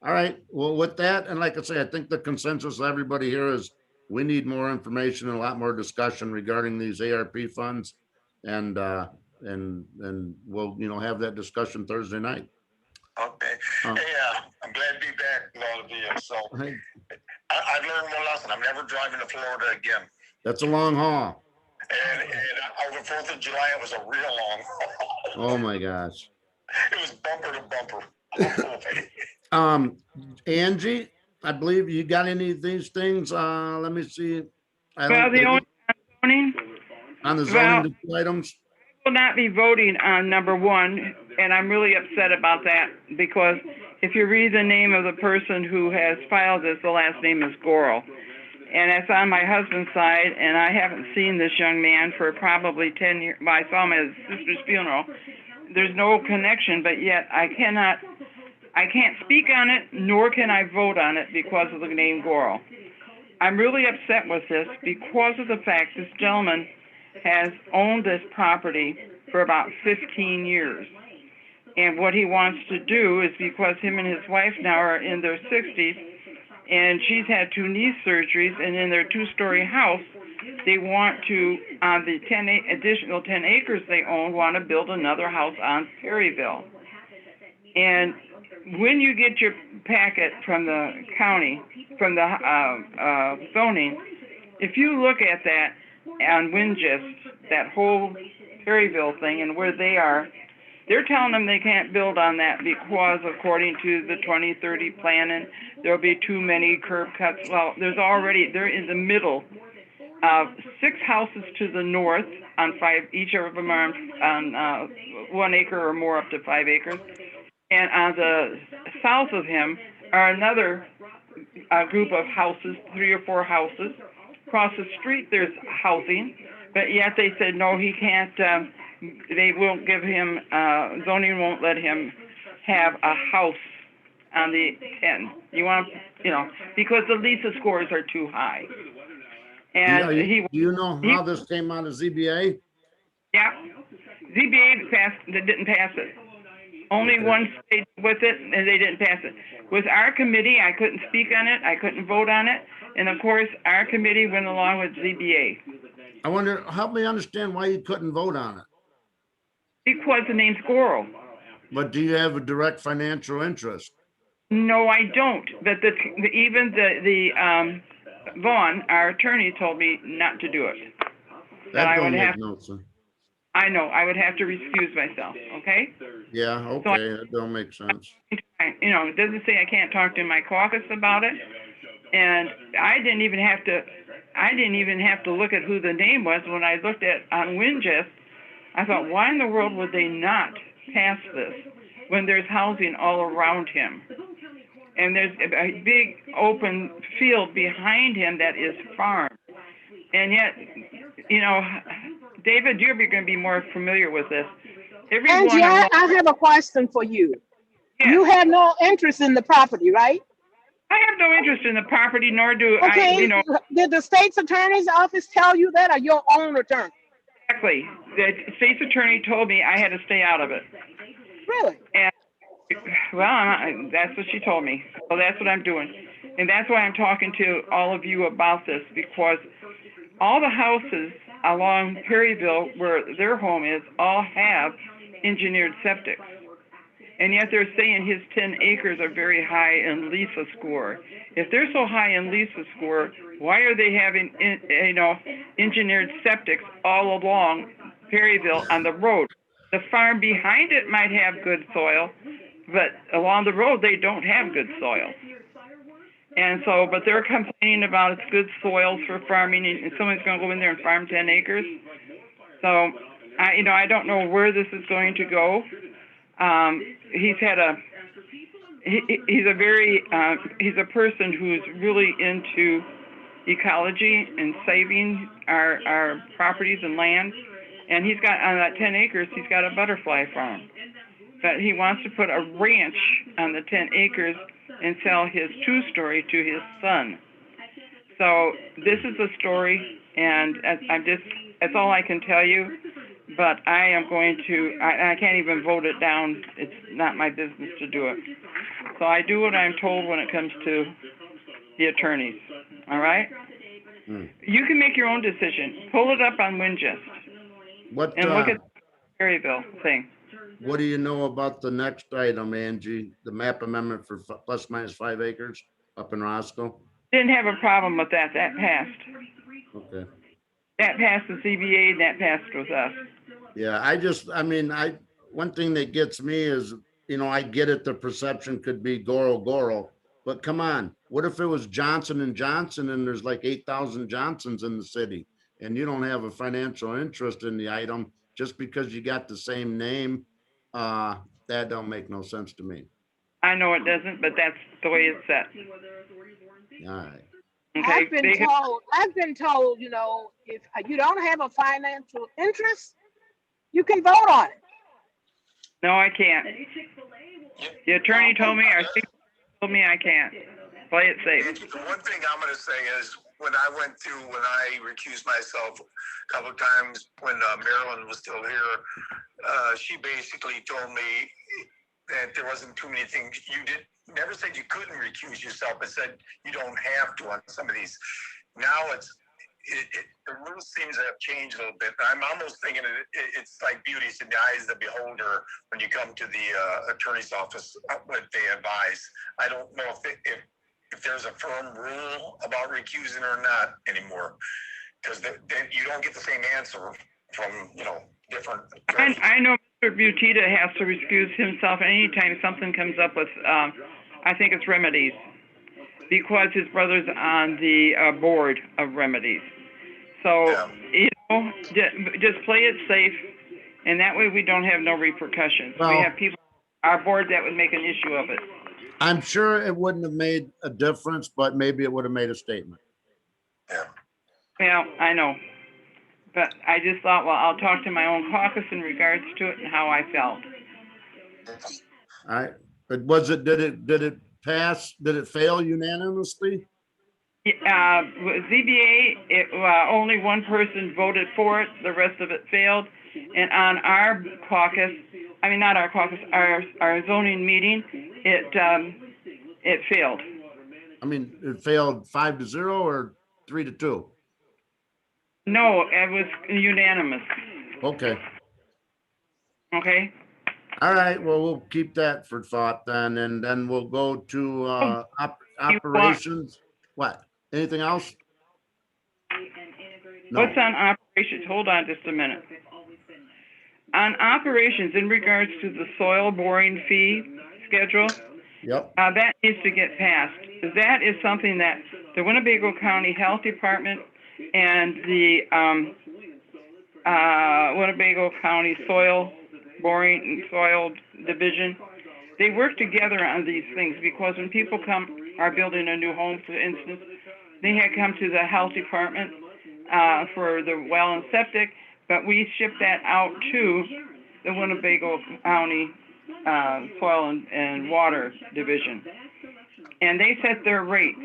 All right, well, with that, and like I say, I think the consensus of everybody here is we need more information and a lot more discussion regarding these ARP funds. And we'll, have that discussion Thursday night. Okay. Oh. Hey, I'm glad to be back, all of you. So Hey, I've learned one lesson. I'm never driving to Florida again. that's a long haul. And over 4th of July, it was a real long haul. Oh, my gosh. It was bumper to bumper. Angie, I believe you got any of these things? Let me see. Well, the only zoning, On the well- zoning items? will not be voting on number one, and I'm really upset about that because if you read the name of the person who has filed this, the last name is Gorel. And it's on my husband's side, and I haven't seen this young man for probably 10 years. Well, I saw him at his sister's funeral. There's no connection, but yet I can't speak on it, nor can I vote on it because of the name Gorel. I'm really upset with this because of the fact this gentleman has owned this property for about 15 years. And what he wants to do is, because him and his wife now are in their 60s, and she's had 2 knee surgeries, and in their 2-story house, they want to, on the additional 10 acres they own, want to build another house on Perryville. And when you get your packet from the county, from the zoning, if you look at that on Wingist, that whole Perryville thing and where they are, they're telling them they can't build on that because according to the 2030 plan, and there'll be too many curb cuts. Well, they're in the middle of 6 houses to the north on 5, each of them are on 1 acre or more up to 5 acres. And on the south of him are another group of houses, 3 or 4 houses. Across the street, there's housing, but yet they said, no, he can't, they won't give him, zoning won't let him have a house on the 10. You want, because the Lisa scores are too high. And Do you know how this came out of ZBA? Yeah, ZBA didn't pass it. Only Okay. one stayed with it, and they didn't pass it. With our committee, I couldn't speak on it, I couldn't vote on it, and of course, our committee went along with ZBA. I wonder, help me understand why you couldn't vote on it. Because the name's Gorel. But do you have a direct financial interest? No, I don't, but even the Vaughn, our attorney, told me not to do it. That I don't would make have- no sense. I know, I would have to recuse myself, okay? Yeah, okay, that don't make sense. It doesn't say I can't talk to my caucus about it. And I didn't even have to look at who the name was. When I looked at on Wingist, I thought, why in the world would they not pass this when there's housing all around him? And there's a big open field behind him that is farm. And yet, you know, David, you're going to be more familiar with this. Everyone Angie, along, I have a question for you. yes, You have no interest in the property, right? I have no interest in the property, nor do I, Okay, you know, did the state's attorney's office tell you that, or your own attorney? exactly. The state's attorney told me I had to stay out of it. Really? And, well, that's what she told me. So that's what I'm doing. And that's why I'm talking to all of you about this, because all the houses along Perryville, where their home is, all have engineered septics. And yet they're saying his 10 acres are very high in LISA score. If they're so high in LISA score, why are they having, you know, engineered septics all along Perryville on the road? The farm behind it might have good soil, but along the road, they don't have good soil. And so, but they're complaining about it's good soils for farming, and someone's going to go in there and farm 10 acres. So, you know, I don't know where this is going to go. He's had he's a very, he's a person who's really into ecology and saving our properties and land. And he's got, on that 10 acres, he's got a butterfly farm. But he wants to put a ranch on the 10 acres and sell his 2-story to his son. So this is a story, and that's all I can tell you. But I am going to, I can't even vote it down. It's not my business to do it. So I do what I'm told when it comes to the attorneys, all right? You can make your own decision. Pull it up on Wingest What, and look at the Perryville thing. what do you know about the next item, Angie? The map amendment for plus minus 5 acres up in Roscoe? Didn't have a problem with that. That passed. Okay. That passed the CBA, and that passed with us. Yeah, one thing that gets me is, you know, I get it, the perception could be Goro, but come on, what if it was Johnson and Johnson and there's like 8,000 Johnsons in the city and you don't have a financial interest in the item just because you got the same name? That don't make no sense to me. I know it doesn't, but that's the way it's set. All right. Okay, I've been told, you know, if you don't have a financial interest, you can vote on it. no, I can't. The attorney told me, our secretary told me I can't. Play it safe. And the one thing I'm going to say is when I recused myself a couple of times when Marilyn was still here, she basically told me that there wasn't too many things you never said you couldn't recuse yourself, but said you don't have to on some of these. Now the rules seems to have changed a little bit. I'm almost thinking it's like beauty's in the eyes of the beholder when you come to the attorney's office, what they advise. I don't know if there's a firm rule about recusing or not anymore, because then you don't get the same answer from, you know, different. I know Mr. Butita has to recuse himself anytime something comes up with, I think it's remedies, because his brother's on the board of remedies. So, Yeah. you know, just play it safe, and that way we don't have no repercussions. Well, we have people on our board that would make an issue of it. I'm sure it wouldn't have made a difference, but maybe it would have made a statement. Yeah. Well, I know. But I just thought, well, I'll talk to my own caucus in regards to it and how I felt. All right, but did it pass? Did it fail unanimously? ZBA, only one person voted for it, the rest of it failed. And on our caucus, not our caucus, our zoning meeting, it failed. It failed 5-0 or 3-2? No, it was unanimous. Okay. Okay. All right, well, we'll keep that for thought then, and then we'll go to operations. What? Anything else? No. What's on operations? Hold on just a minute. On operations, in regards to the soil boring fee schedule, Yep. that needs to get passed. That is something that the Winnebago County Health Department and the Winnebago County Soil Boring and Soil Division, they work together on these things, because when people are building a new home, for instance, they had come to the health department for the well and septic, but we ship that out to the Winnebago County Soil and Water Division. And they set their rates.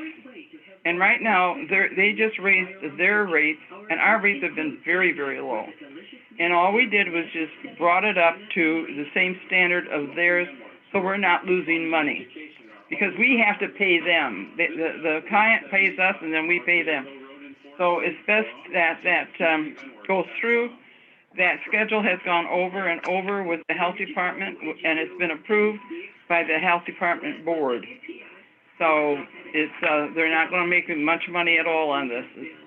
And right now, they just raised their rates, and our rates have been very, very low. And all we did was just brought it up to the same standard of theirs, so we're not losing money. Because we have to pay them. The client pays us, and then we pay them. So it's best that goes through. That schedule has gone over and over with the health department, and it's been approved by the health department board. So it's they're not going to make much money at all on this.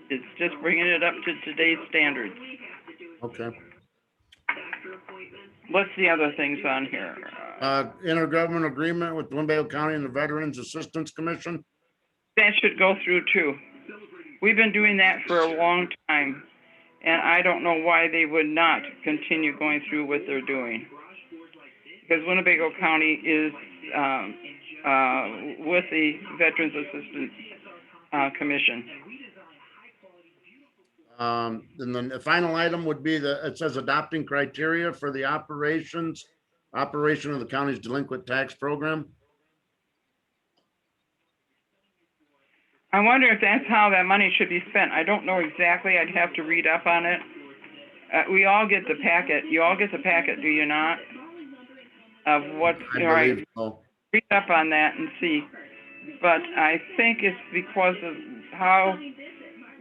It's just bringing it up to today's standards. Okay. What's the other things on here? Intergovernmental agreement with Winnebago County and the Veterans Assistance Commission. That should go through too. We've been doing that for a long time, and I don't know why they would not continue going through what they're doing. Because Winnebago County is with the Veterans Assistance Commission. And then the final item would be it says adopting criteria for the operation of the county's delinquent tax program. I wonder if that's how that money should be spent. I don't know exactly. I'd have to read up on it. We all get the packet. You all get the packet, do you not? Of what, I all right, believe so. read up on that and see. But I think it's because of how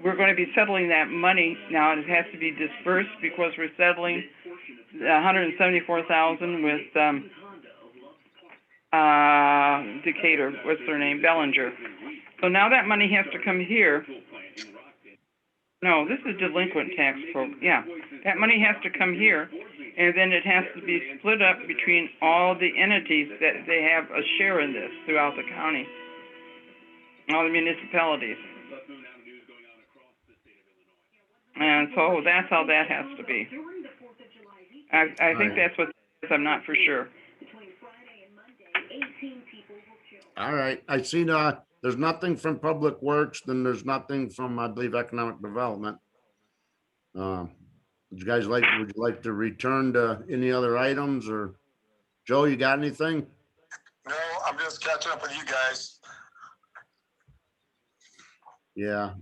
we're going to be settling that money now. It has to be dispersed because we're settling $174,000 with Decatur. What's their name? Bellinger. So now that money has to come here. No, this is delinquent tax program. Yeah, that money has to come here, and then it has to be split up between all the entities that they have a share in this throughout the county, all the municipalities. And so that's how that has to be. I think that's what it is. I'm not for sure. All right, I see there's nothing from Public Works, then there's nothing from, I believe, Economic Development. Would you like to return to any other items, or Joe, you got anything? No, I'm just catching up with you guys. Yeah,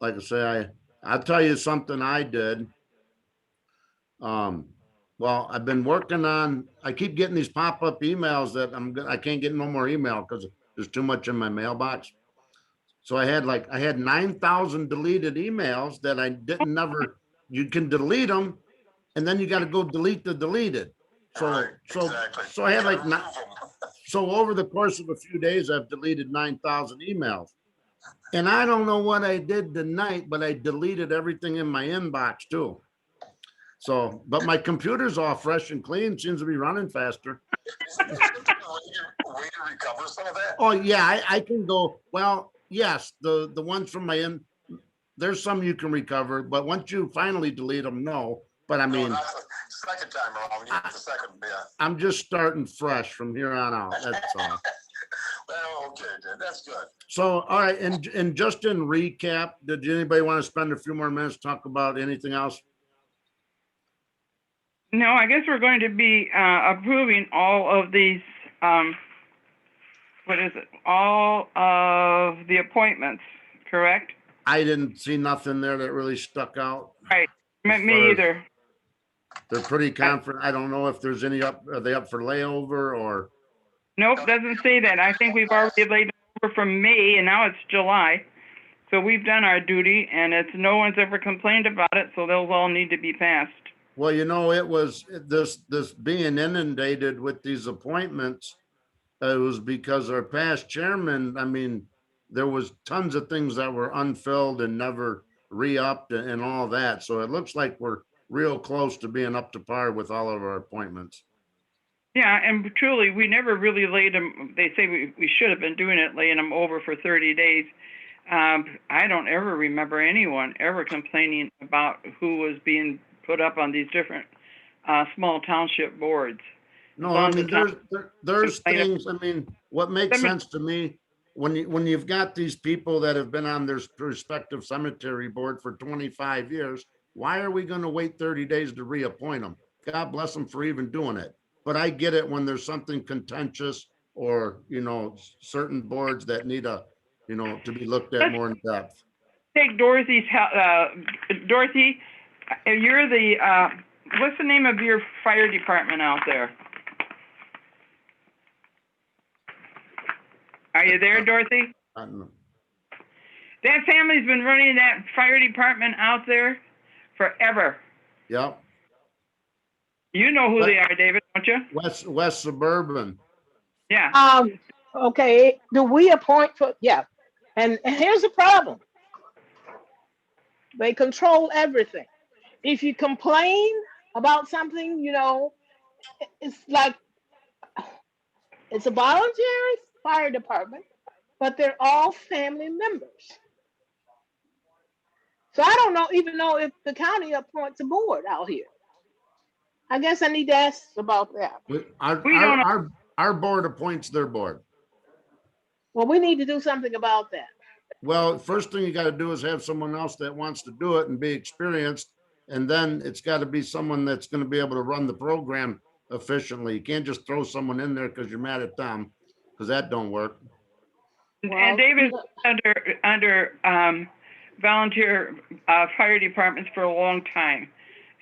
like I say, I'll tell you something I did. Well, I've been working on, I keep getting these pop-up emails that I can't get no more email because there's too much in my mailbox. So I had 9,000 deleted emails that I didn't you can delete them, and then you got to go delete the deleted. Right, exactly. So I had You gotta remove 'em. so over the course of a few days, I've deleted 9,000 emails. And I don't know what I did tonight, but I deleted everything in my inbox too. So, but my computer's all fresh and clean, seems to be running faster. Way to recover some of that? Oh, yeah, I can go, well, yes, the ones from my there's some you can recover, but once you finally delete them, no. But I No, mean, not the second time around. You get the second, yeah. I'm just starting fresh from here on out, that's all. Well, okay, that's good. So, all right, and just in recap, did anybody want to spend a few more minutes to talk about anything else? No, I guess we're going to be approving all of these, all of the appointments, correct? I didn't see nothing there that really stuck out. Right, As far me as- either. They're pretty confident. I don't know if there's any are they up for layover or? Nope, doesn't say that. I think we've already laid over from May, and now it's July. So we've done our duty, and no one's ever complained about it, so those all need to be passed. Well, it was this being inundated with these appointments. It was because our past chairman, I mean, there was tons of things that were unfilled and never re-upped and all that. So it looks like we're real close to being up to par with all of our appointments. Yeah, and truly, we never really laid them, they say we should have been doing it, laying them over for 30 days. I don't ever remember anyone ever complaining about who was being put up on these different small township boards. No, I mean, there's things, I mean, what makes sense to me when you've got these people that have been on their respective cemetery board for 25 years, why are we going to wait 30 days to reappoint them? God bless them for even doing it. But I get it when there's something contentious or, certain boards that need to be looked at more in depth. Take Dorothy's, Dorothy, you're the, what's the name of your fire department out there? Are you there, Dorothy? I don't know. That family's been running that fire department out there forever. Yep. You know who they are, David, don't you? West Suburban. Yeah. Okay, do we appoint for, yeah. And here's the problem. They control everything. If you complain about something, it's like, it's a voluntary fire department, but they're all family members. So I don't even know if the county appoints a board out here. I guess I need to ask about that. Our board appoints their board. Well, we need to do something about that. Well, first thing you got to do is have someone else that wants to do it and be experienced. And then it's got to be someone that's going to be able to run the program efficiently. You can't just throw someone in there because you're mad at them, because that don't work. And David's under volunteer fire departments for a long time.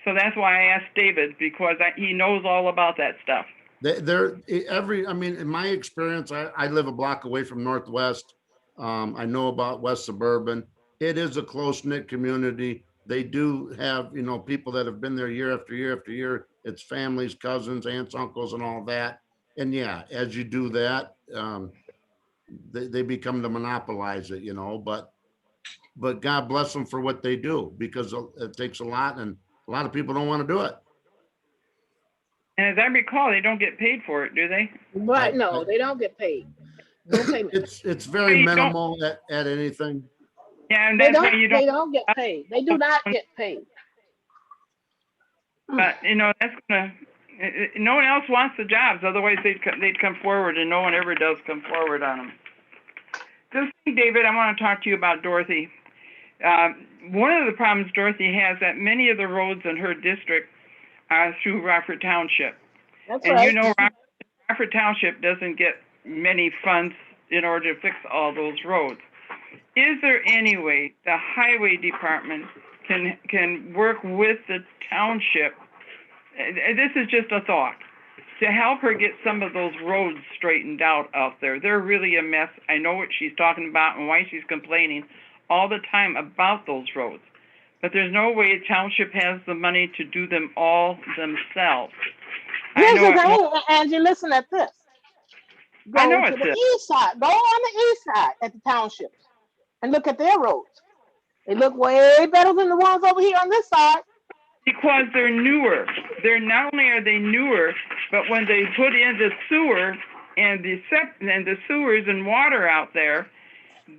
So that's why I asked David, because he knows all about that stuff. In my experience, I live a block away from Northwest. I know about West Suburban. It is a close-knit community. They do have, people that have been there year after year after year. It's families, cousins, aunts, uncles, and all that. And yeah, as you do that, they become to monopolize it, but God bless them for what they do, because it takes a lot, and a lot of people don't want to do it. And as I recall, they don't get paid for it, do they? Right, no, they don't get paid. No payment. It's very minimal at anything. Yeah, and that's why you don't. They don't get paid. They do not get paid. But that's gonna. No one else wants the jobs. Otherwise, they'd come forward, and no one ever does come forward on them. This thing, David, I want to talk to you about Dorothy. One of the problems Dorothy has that many of the roads in her district are through Rockford Township. That's and right. Rockford Township doesn't get many funds in order to fix all those roads. Is there any way the highway department can work with the township? This is just a thought, to help her get some of those roads straightened out there. They're really a mess. I know what she's talking about and why she's complaining all the time about those roads. But there's no way the township has the money to do them all themselves. Here's the thing, Angie, listen at this. Go I know to it's the this. east side. Go on the east side at the townships and look at their roads. They look way better than the ones over here on this side. Because they're newer. Not only are they newer, but when they put in the sewer and the sewers and water out there,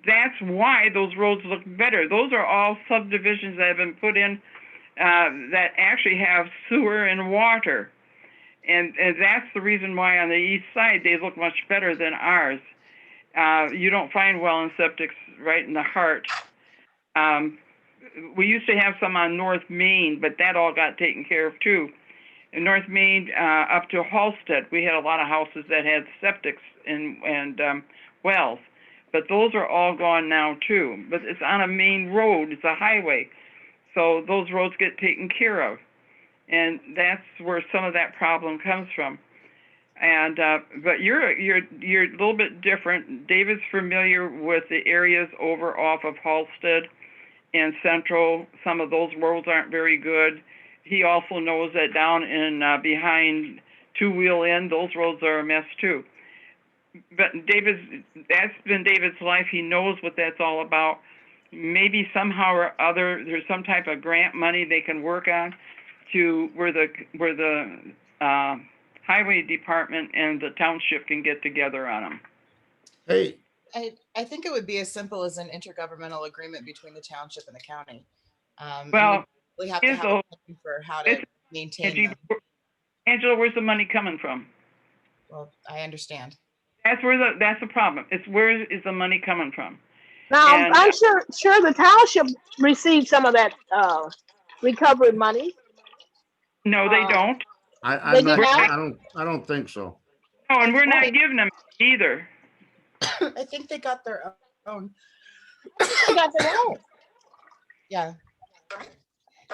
that's why those roads look better. Those are all subdivisions that have been put in that actually have sewer and water. And that's the reason why on the east side they look much better than ours. You don't find well and septics right in the heart. We used to have some on North Main, but that all got taken care of too. In North Main, up to Halstead, we had a lot of houses that had septics and wells, but those are all gone now too. But it's on a main road; it's a highway, so those roads get taken care of, and that's where some of that problem comes from. And but you're a little bit different. David's familiar with the areas over off of Halstead and Central. Some of those roads aren't very good. He also knows that down in behind Two Wheel Inn, those roads are a mess too. But that's been David's life. He knows what that's all about. Maybe somehow or other, there's some type of grant money they can work on to where the highway department and the township can get together on them. Hey, I think it would be as simple as an intergovernmental agreement between the township and the county. Well, we have to have a plan for how to maintain them. Angela, where's the money coming from? Well, I understand. That's the problem. It's where is the money coming from? Now, And I'm sure the township received some of that recovery money. no, they don't. They I'm did not, not? I don't think so. No, and we're not think- giving them either. I think they got their own. They got their own. Yeah,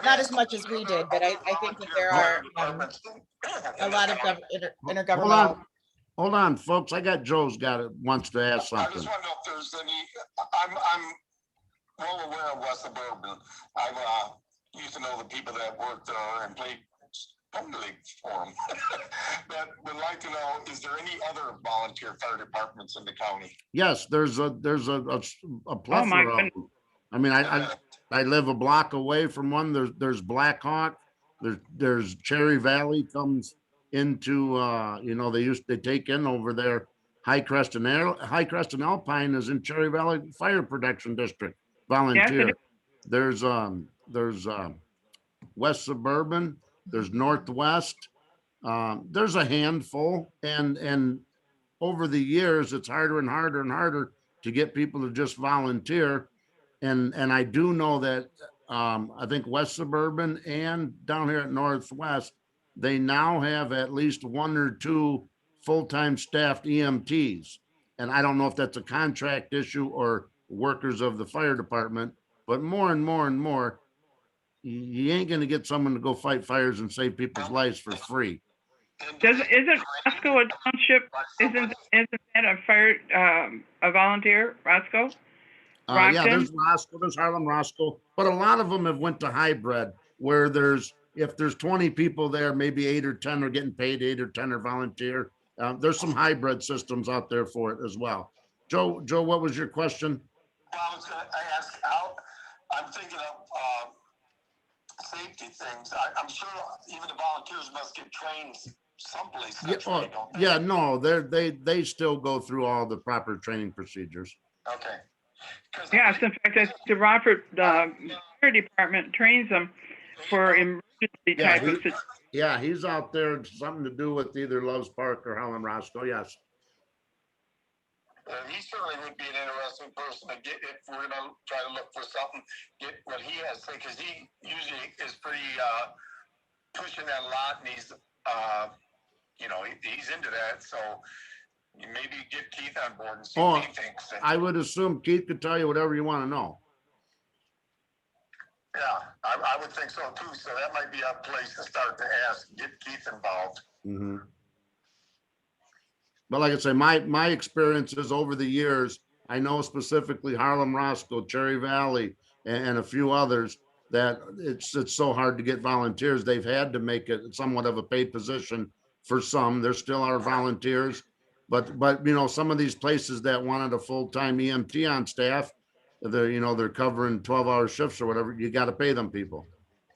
not as much as we did, but I think that there are a lot of Hold intergovernmental. on, hold on, folks. I got Joe's wants to ask I something. just want to know if there's any, I'm well aware of West Suburban. I've used to know the people that worked there and played Home League for them. But would like to know, is there any other volunteer fire departments in the county? Yes, there's a plethora of goodness. them. I mean, I live a block away from one. There's Black Hawk. There's Cherry Valley comes into, they take in over there. High Crest and Alpine is in Cherry Valley Fire Protection District, volunteer. There's West Suburban, there's Northwest. There's a handful, and over the years, it's harder and harder and harder to get people to just volunteer. And I do know that I think West Suburban and down here at Northwest, they now have at least one or two full-time staffed EMTs. And I don't know if that's a contract issue or workers of the fire department, but more and more and more, you ain't gonna get someone to go fight fires and save people's lives for free. Isn't Roscoe a township? Isn't that a fire a volunteer, Roscoe? Yeah, Brockton? there's Roscoe, there's Harlem Roscoe, but a lot of them have went to hybrid where if there's 20 people there, maybe 8 or 10 are getting paid, 8 or 10 are volunteer. There's some hybrid systems out there for it as well. Joe, what was your question? Well, I ask how, I'm thinking of safety things. I'm sure even the volunteers must get trained someplace. Centrally, don't they? Yeah, no, they still go through all the proper training procedures. Okay. 'Cause Yes, in fact, I think the Rockford Fire Department trains them for emergency Yeah, type of situations. Yeah, he's out there, something to do with either Loves Park or Harlem Roscoe, yes. He certainly would be an interesting person to get if we're gonna try to look for something, get what he has to say, because he usually is pretty pushing that a lot, and he's he's into that. So maybe get Keith on board and see what he thinks. I would assume Keith could tell you whatever you want to know. Yeah, I would think so too. So that might be a place to start to ask, get Keith involved. Mm-hmm. But like I say, my experiences over the years, I know specifically Harlem Roscoe, Cherry Valley, and a few others that it's so hard to get volunteers. They've had to make it somewhat of a paid position for some. There still are volunteers, but some of these places that wanted a full-time EMT on staff, they're covering 12-hour shifts or whatever. You got to pay them people.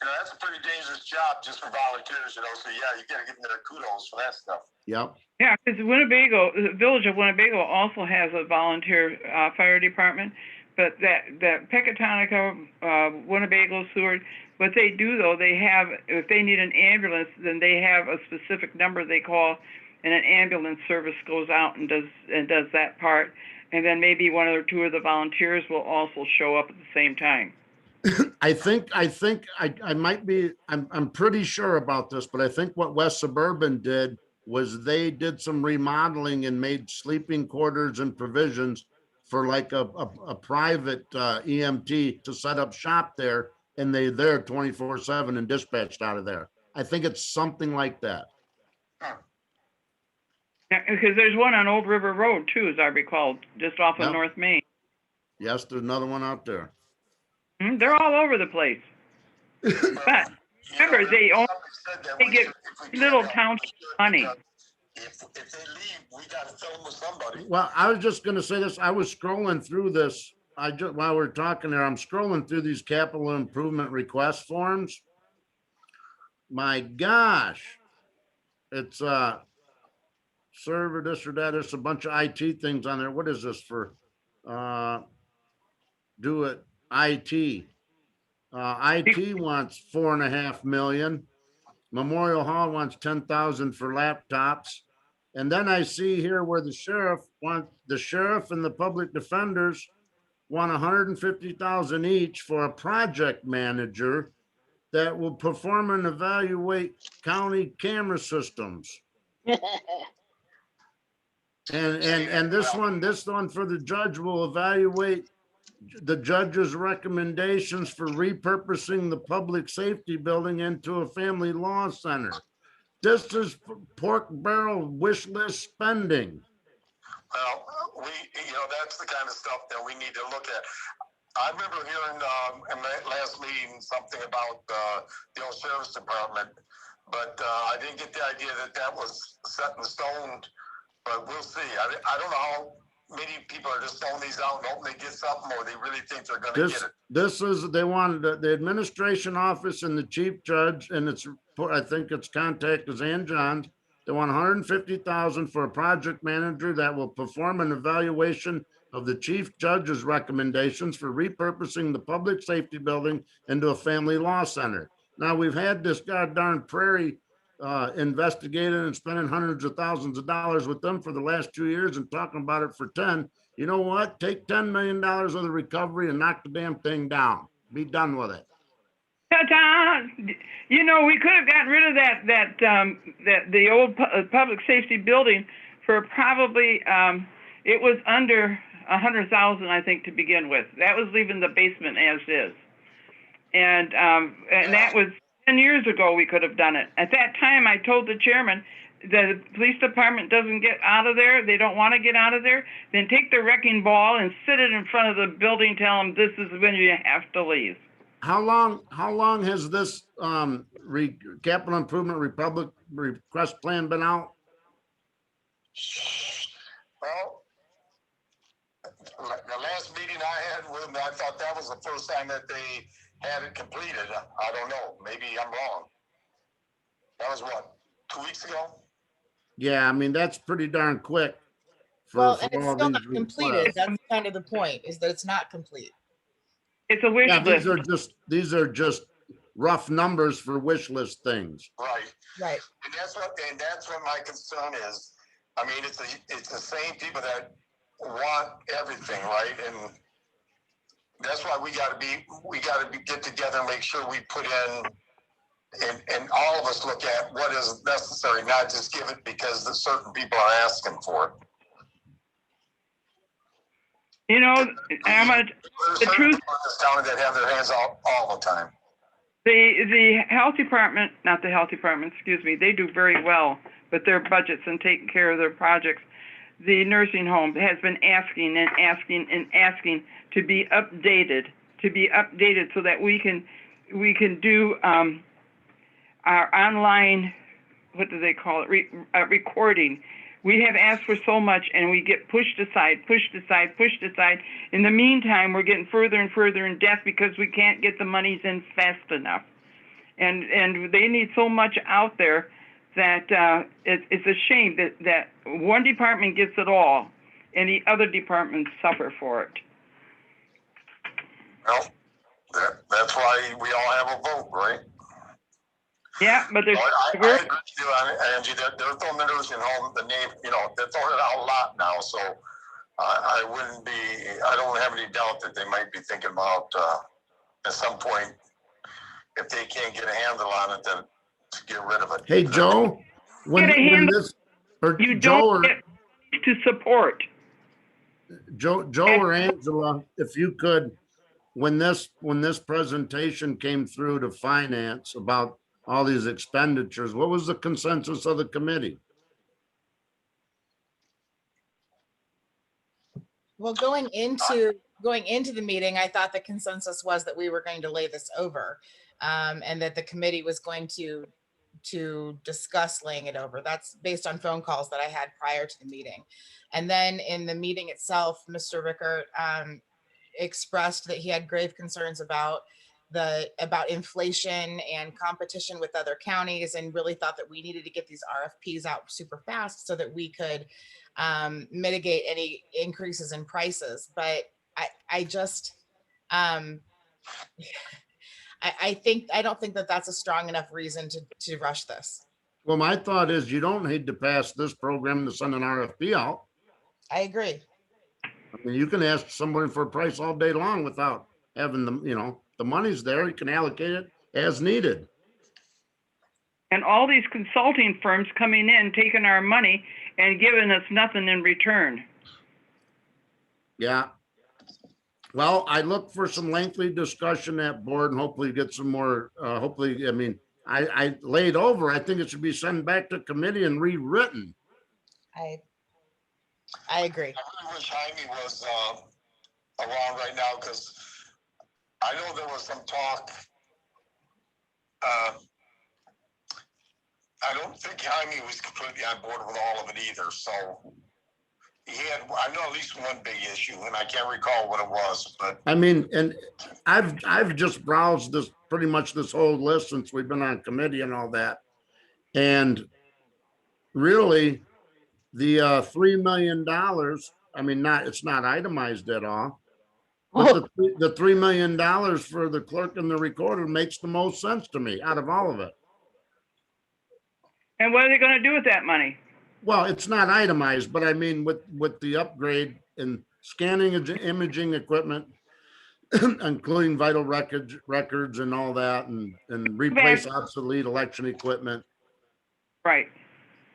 That's a pretty dangerous job just for volunteers, So yeah, you got to give them their kudos for that stuff. Yep. Yeah, because the village of Winnebago also has a volunteer fire department, but that Pecatonica, Winnebago, Seward, what they do though, they have, if they need an ambulance, then they have a specific number they call, and an ambulance service goes out and does that part, and then maybe one or two of the volunteers will also show up at the same time. I think I might be, I'm pretty sure about this, but I think what West Suburban did was they did some remodeling and made sleeping quarters and provisions for like a private EMT to set up shop there, and they're there 24/7 and dispatched out of there. I think it's something like that. Yeah, because there's one on Old River Road too, as I recall, just off of Yep. North Main. Yes, there's another one out there. They're all over the place. But remember, they get little township money. If they leave, we got to fill them with somebody. Well, I was just going to say this. I was scrolling through this. While we're talking there, I'm scrolling through these capital improvement request forms. My gosh, it's server this or that. There's a bunch of IT things on there. What is this for? Do it IT. IT wants $4.5 million. Memorial Hall wants 10,000 for laptops. And then I see here where the sheriff and the public defenders want 150,000 each for a project manager that will perform and evaluate county camera systems. And this one for the judge will evaluate the judge's recommendations for repurposing the public safety building into a family law center. This is pork barrel wish list spending. Well, that's the kind of stuff that we need to look at. I remember hearing in the last meeting something about the old sheriff's department, but I didn't get the idea that that was set in stone. But we'll see. I don't know how many people are just throwing these out and hoping they get something, or they really think they're going to get it. They wanted the administration office and the chief judge, and I think its contact is Ann Johns. They want 150,000 for a project manager that will perform an evaluation of the chief judge's recommendations for repurposing the public safety building into a family law center. Now, we've had this goddamn Prairie investigated and spending hundreds of thousands of dollars with them for the last 2 years and talking about it for 10. You know what? Take $10 million of the recovery and knock the damn thing down. Be done with it. Ta-ta! We could have gotten rid of the old public safety building for probably, it was under 100,000, I think, to begin with. That was leaving the basement as is. And that was 10 years ago we could have done it. At that time, I told the chairman, the police department doesn't get out of there, they don't want to get out of there, then take the wrecking ball and sit it in front of the building, tell them this is when you have to leave. How long has this capital improvement Republic request plan been out? Well, the last meeting I had with them, I thought that was the first time that they had it completed. I don't know. Maybe I'm wrong. That was what, 2 weeks ago? Yeah, I mean, that's pretty darn quick. Well, and it's still not completed. That's kind of the point, is that it's not complete. It's a wish list. These are just rough numbers for wish list things. Right. Right. And that's what my concern is. I mean, it's the same people that want everything, right? And that's why we got to get together and make sure we put in, and all of us look at what is necessary, not just give it because the certain people are asking for it. The truth. This county that have their hands out all the time. The health department, not the health department, excuse me, they do very well with their budgets and taking care of their projects. The nursing home has been asking and asking and asking to be updated so that we can do our online, what do they call it, recording. We have asked for so much and we get pushed aside. In the meantime, we're getting further and further in debt because we can't get the monies in fast enough. And they need so much out there that it's a shame that one department gets it all and the other departments suffer for it. Well, that's why we all have a vote, right? Yeah, but there's. I agree with you, Angie. They're throwing the nursing home, the name, they're throwing it out a lot now. So I don't have any doubt that they might be thinking about at some point, if they can't get a handle on it, then to get rid of it. Hey, Joe, to support. Joe or Angela, if you could, when this presentation came through to finance about all these expenditures, what was the consensus of the committee? Well, going into the meeting, I thought the consensus was that we were going to lay this over, and that the committee was going to discuss laying it over. That's based on phone calls that I had prior to the meeting. And then in the meeting itself, Mr. Rickert expressed that he had grave concerns about inflation and competition with other counties, and really thought that we needed to get these RFPs out super fast so that we could mitigate any increases in prices. But I don't think that that's a strong enough reason to rush this. Well, my thought is you don't need to pass this program to send an RFP out. I agree. I mean, you can ask someone for a price all day long without having the, the money's there. You can allocate it as needed. And all these consulting firms coming in, taking our money and giving us nothing in return. Yeah. Well, I look for some lengthy discussion at board and hopefully get some more, hopefully, I mean, I laid over, I think it should be sent back to committee and rewritten. I agree. I really wish Jaime was around right now, because I know there was some talk. I don't think Jaime was completely on board with all of it either. So he had, I know at least one big issue, and I can't recall what it was, but I mean, and I've just browsed this, pretty much this whole list since we've been on committee and all that. And really, the $3 million, I mean, it's not itemized at all. But the $3 million for the clerk and the recorder makes the most sense to me out of all of it. And what are they gonna do with that money? Well, it's not itemized, but I mean, with the upgrade and scanning and imaging equipment, including vital records and all that, and replace obsolete election equipment. Right.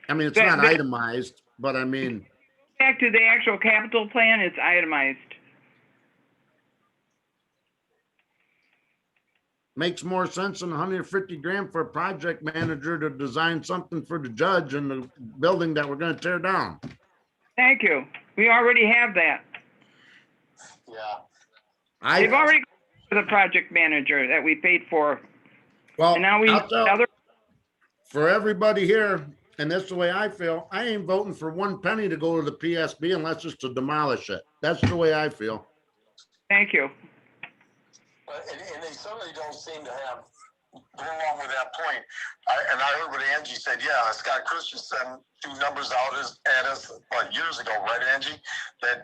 I mean, it's That- not itemized, but I mean, Back to the actual capital plan, it's itemized. makes more sense than 150 grand for a project manager to design something for the judge in the building that we're gonna tear down. Thank you. We already have that. yeah. They've already got the project manager that we paid for. Well, And now we I'll have tell- another. for everybody here, and that's the way I feel, I ain't voting for 1 penny to go to the PSB unless it's to demolish it. That's the way I feel. Thank you. And they certainly don't seem to have go along with that point. And I heard what Angie said. Yeah, Scott Christensen threw numbers out at us years ago, right, Angie? That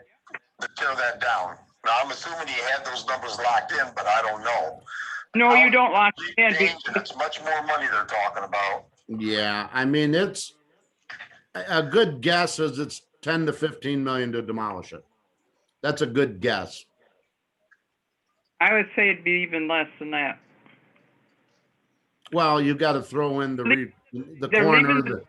to tear that down. Now I'm assuming he had those numbers locked in, but I don't know. No, you don't lock it in. It's much more money they're talking about. Yeah, I mean, it's a good guess is it's 10 to 15 million to demolish it. That's a good guess. I would say it'd be even less than that. Well, you got to throw in the They're corner, leaving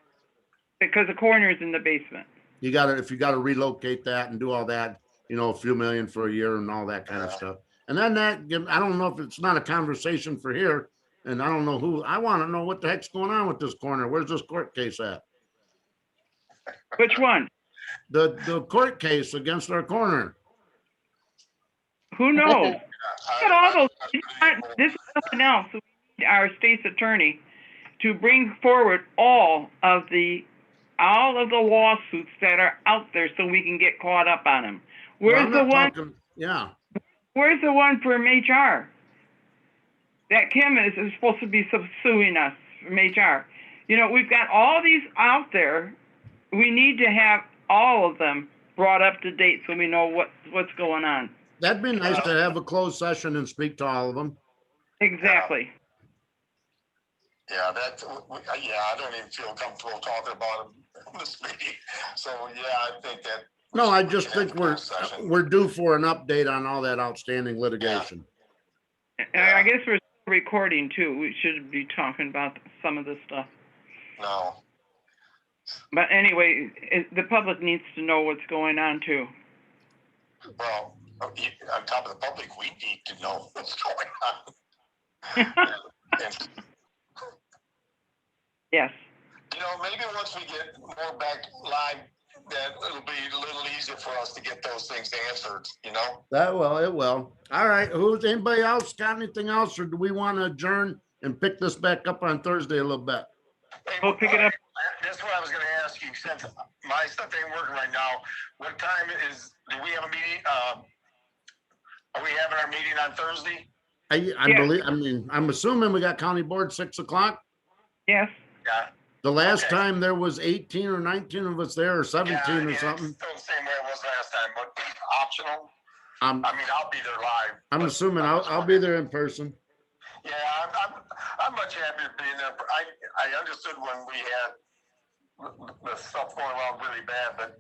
because the coroner's in the basement. you got to, if you got to relocate that and do all that, a few million for a year and all that kind of stuff. And then I don't know if it's not a conversation for here, and I don't know who, I want to know what the heck's going on with this corner. Where's this court case at? Which one? The court case against our corner. Who knows? Look at all those. This is something else. We need our state's attorney to bring forward all of the lawsuits that are out there so we can get caught up on them. Where's the one? Yeah. Where's the one from HR? That Kim is supposed to be suing us from HR. We've got all these out there. We need to have all of them brought up to date so we know what's going on. That'd be nice to have a closed session and speak to all of them. Exactly. Yeah, I don't even feel comfortable talking about him in this meeting. So yeah, I think that. No, I just think we're due for an update on all that outstanding litigation. And I guess we're recording too. We should be talking about some of this stuff. No. But anyway, the public needs to know what's going on too. Well, on top of the public, we need to know what's going on. And, Yes. maybe once we get more back live, that it'll be a little easier for us to get those things answered, It will. All right. Anybody else got anything else, or do we want to adjourn and pick this back up on Thursday a little bit? We'll pick it up. That's what I was going to ask you. Since my stuff ain't working right now, what time do we have a meeting? Are we having our meeting on Thursday? I'm assuming we got county board 6 o'clock. Yes. Yeah. The last time there was 18 or 19 of us there, or 17 or something. It's still the same way it was last time, but optional. I'm I'll be there live. assuming I'll be there in person. Yeah, I'm much happier being there. I understood when we had the stuff going on really bad, but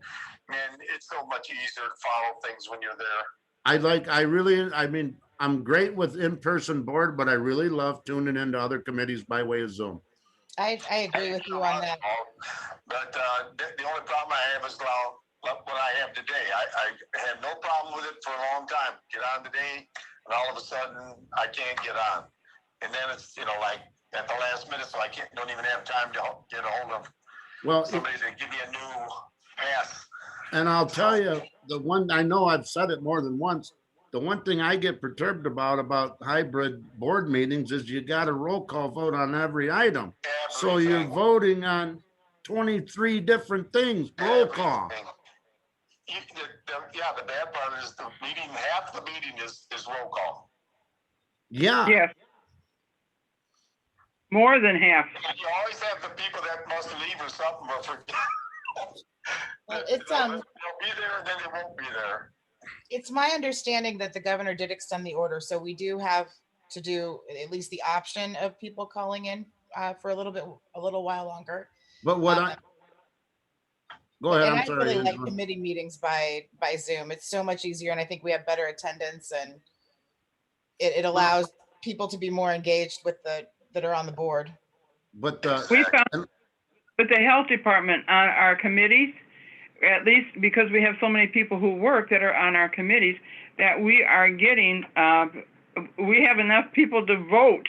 man, it's so much easier to follow things when you're there. I mean, I'm great with in-person board, but I really love tuning into other committees by way of Zoom. I agree with you on that. But the only problem I have is what I have today. I had no problem with it for a long time. Get on today, and all of a sudden I can't get on. And then it's, like at the last minute, so I don't even have time to get a hold of somebody to give me a new pass. And I'll tell you, the one, I know I've said it more than once, the one thing I get perturbed about hybrid board meetings is you got a roll call vote on every item. So you're voting on 23 different things, roll call. Yeah, the bad part is the meeting, half the meeting is roll call. Yeah. Yes. More than half. You always have the people that must leave or something, but forget. Well, They'll be there and then they won't be there. it's my understanding that the governor did extend the order, so we do have to do at least the option of people calling in for a little while longer. But what go ahead, And I'm I sorry. really like Angela. committee meetings by Zoom. It's so much easier, and I think we have better attendance, and it allows people to be more engaged with that are on the board. But We found with the health department on our committees, at least because we have so many people who work that are on our committees, that we are getting, we have enough people to vote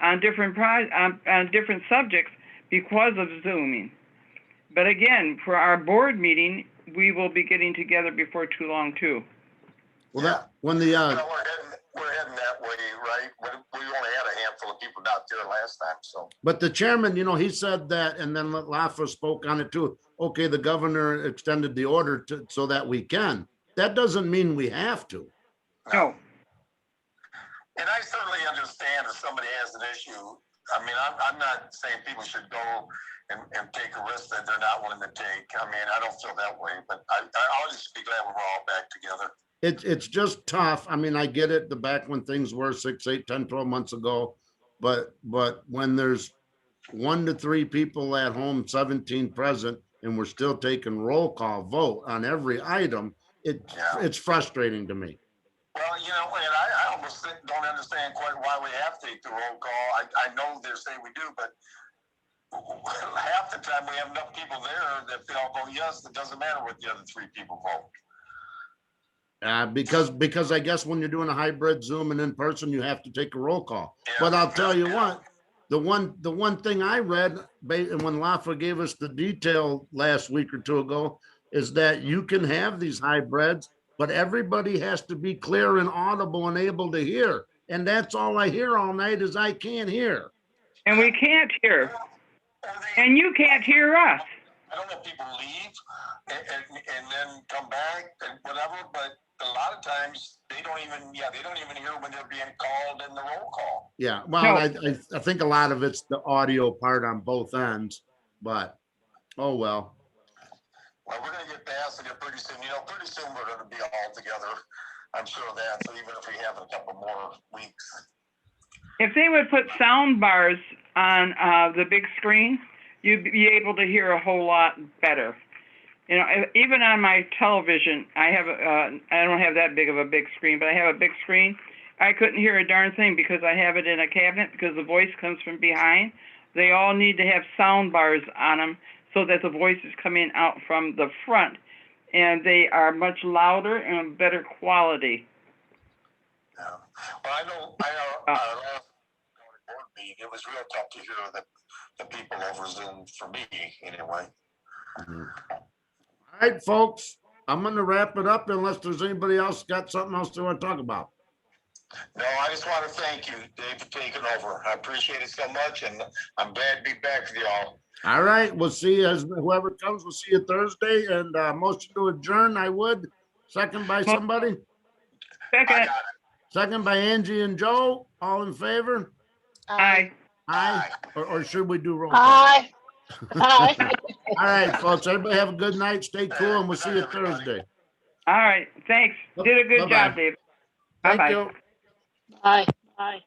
on different on different subjects because of Zooming. But again, for our board meeting, we will be getting together before too long too. well, that when the We're heading that way, right? We only had a handful of people out there last time, so. but the chairman, he said that, and then Lafa spoke on it too. Okay, the governor extended the order so that we can. That doesn't mean we have to. No. And I certainly understand if somebody has an issue. I mean, I'm not saying people should go and take a risk that they're not willing to take. I mean, I don't feel that way, but I'll just be glad we're all back together. It's just tough. I mean, I get it, the back when things were 6, 8, 10, 12 months ago. But when there's 1 to 3 people at home, 17 present, and we're still taking roll call vote on every item, it's frustrating to me. Well, and I almost don't understand quite why we have to take the roll call. I know they're saying we do, but half the time we have enough people there that if they all vote yes, it doesn't matter what the other 3 people vote. Because I guess when you're doing a hybrid Zoom and in person, you have to take a roll call. But I'll tell you what, the one thing I read, and when Lafa gave us the detail last week or 2 ago, is that you can have these hybrids, but everybody has to be clear and audible and able to hear. And that's all I hear all night is I can't hear. And we can't hear. And you can't hear us. I don't know if people leave and then come back and whatever, but a lot of times they don't even hear when they're being called in the roll call. Yeah, well, no. I think a lot of it's the audio part on both ends, but oh well. Well, we're going to get past it pretty soon. Pretty soon we're going to be all together. I'm sure of that. So even if we have a couple more weeks. If they would put sound bars on the big screen, you'd be able to hear a whole lot better. Even on my television, I don't have that big of a big screen, but I have a big screen. I couldn't hear a darn thing because I have it in a cabinet because the voice comes from behind. They all need to have sound bars on them so that the voice is coming out from the front, and they are much louder and better quality. Yeah. Well, I know our last board meeting, it was real tough to hear the people over Zoom for me anyway. Mm-hmm. All right, folks, I'm going to wrap it up unless there's anybody else got something else they want to talk about. No, I just want to thank you, Dave, for taking over. I appreciate it so much, and I'm glad to be back with y'all. All right, we'll see you as whoever comes. We'll see you Thursday, and motion to adjourn. I would. Second by somebody. Second. Second by Angie and Joe. All in favor? Aye. Aye. Or should we do roll call? Aye. Aye. All right, folks. Everybody have a good night. Stay cool, and we'll see you Thursday. All right. Thanks. Did a good Bye-bye. job, Dave. Thank Bye-bye. you. Aye. Aye.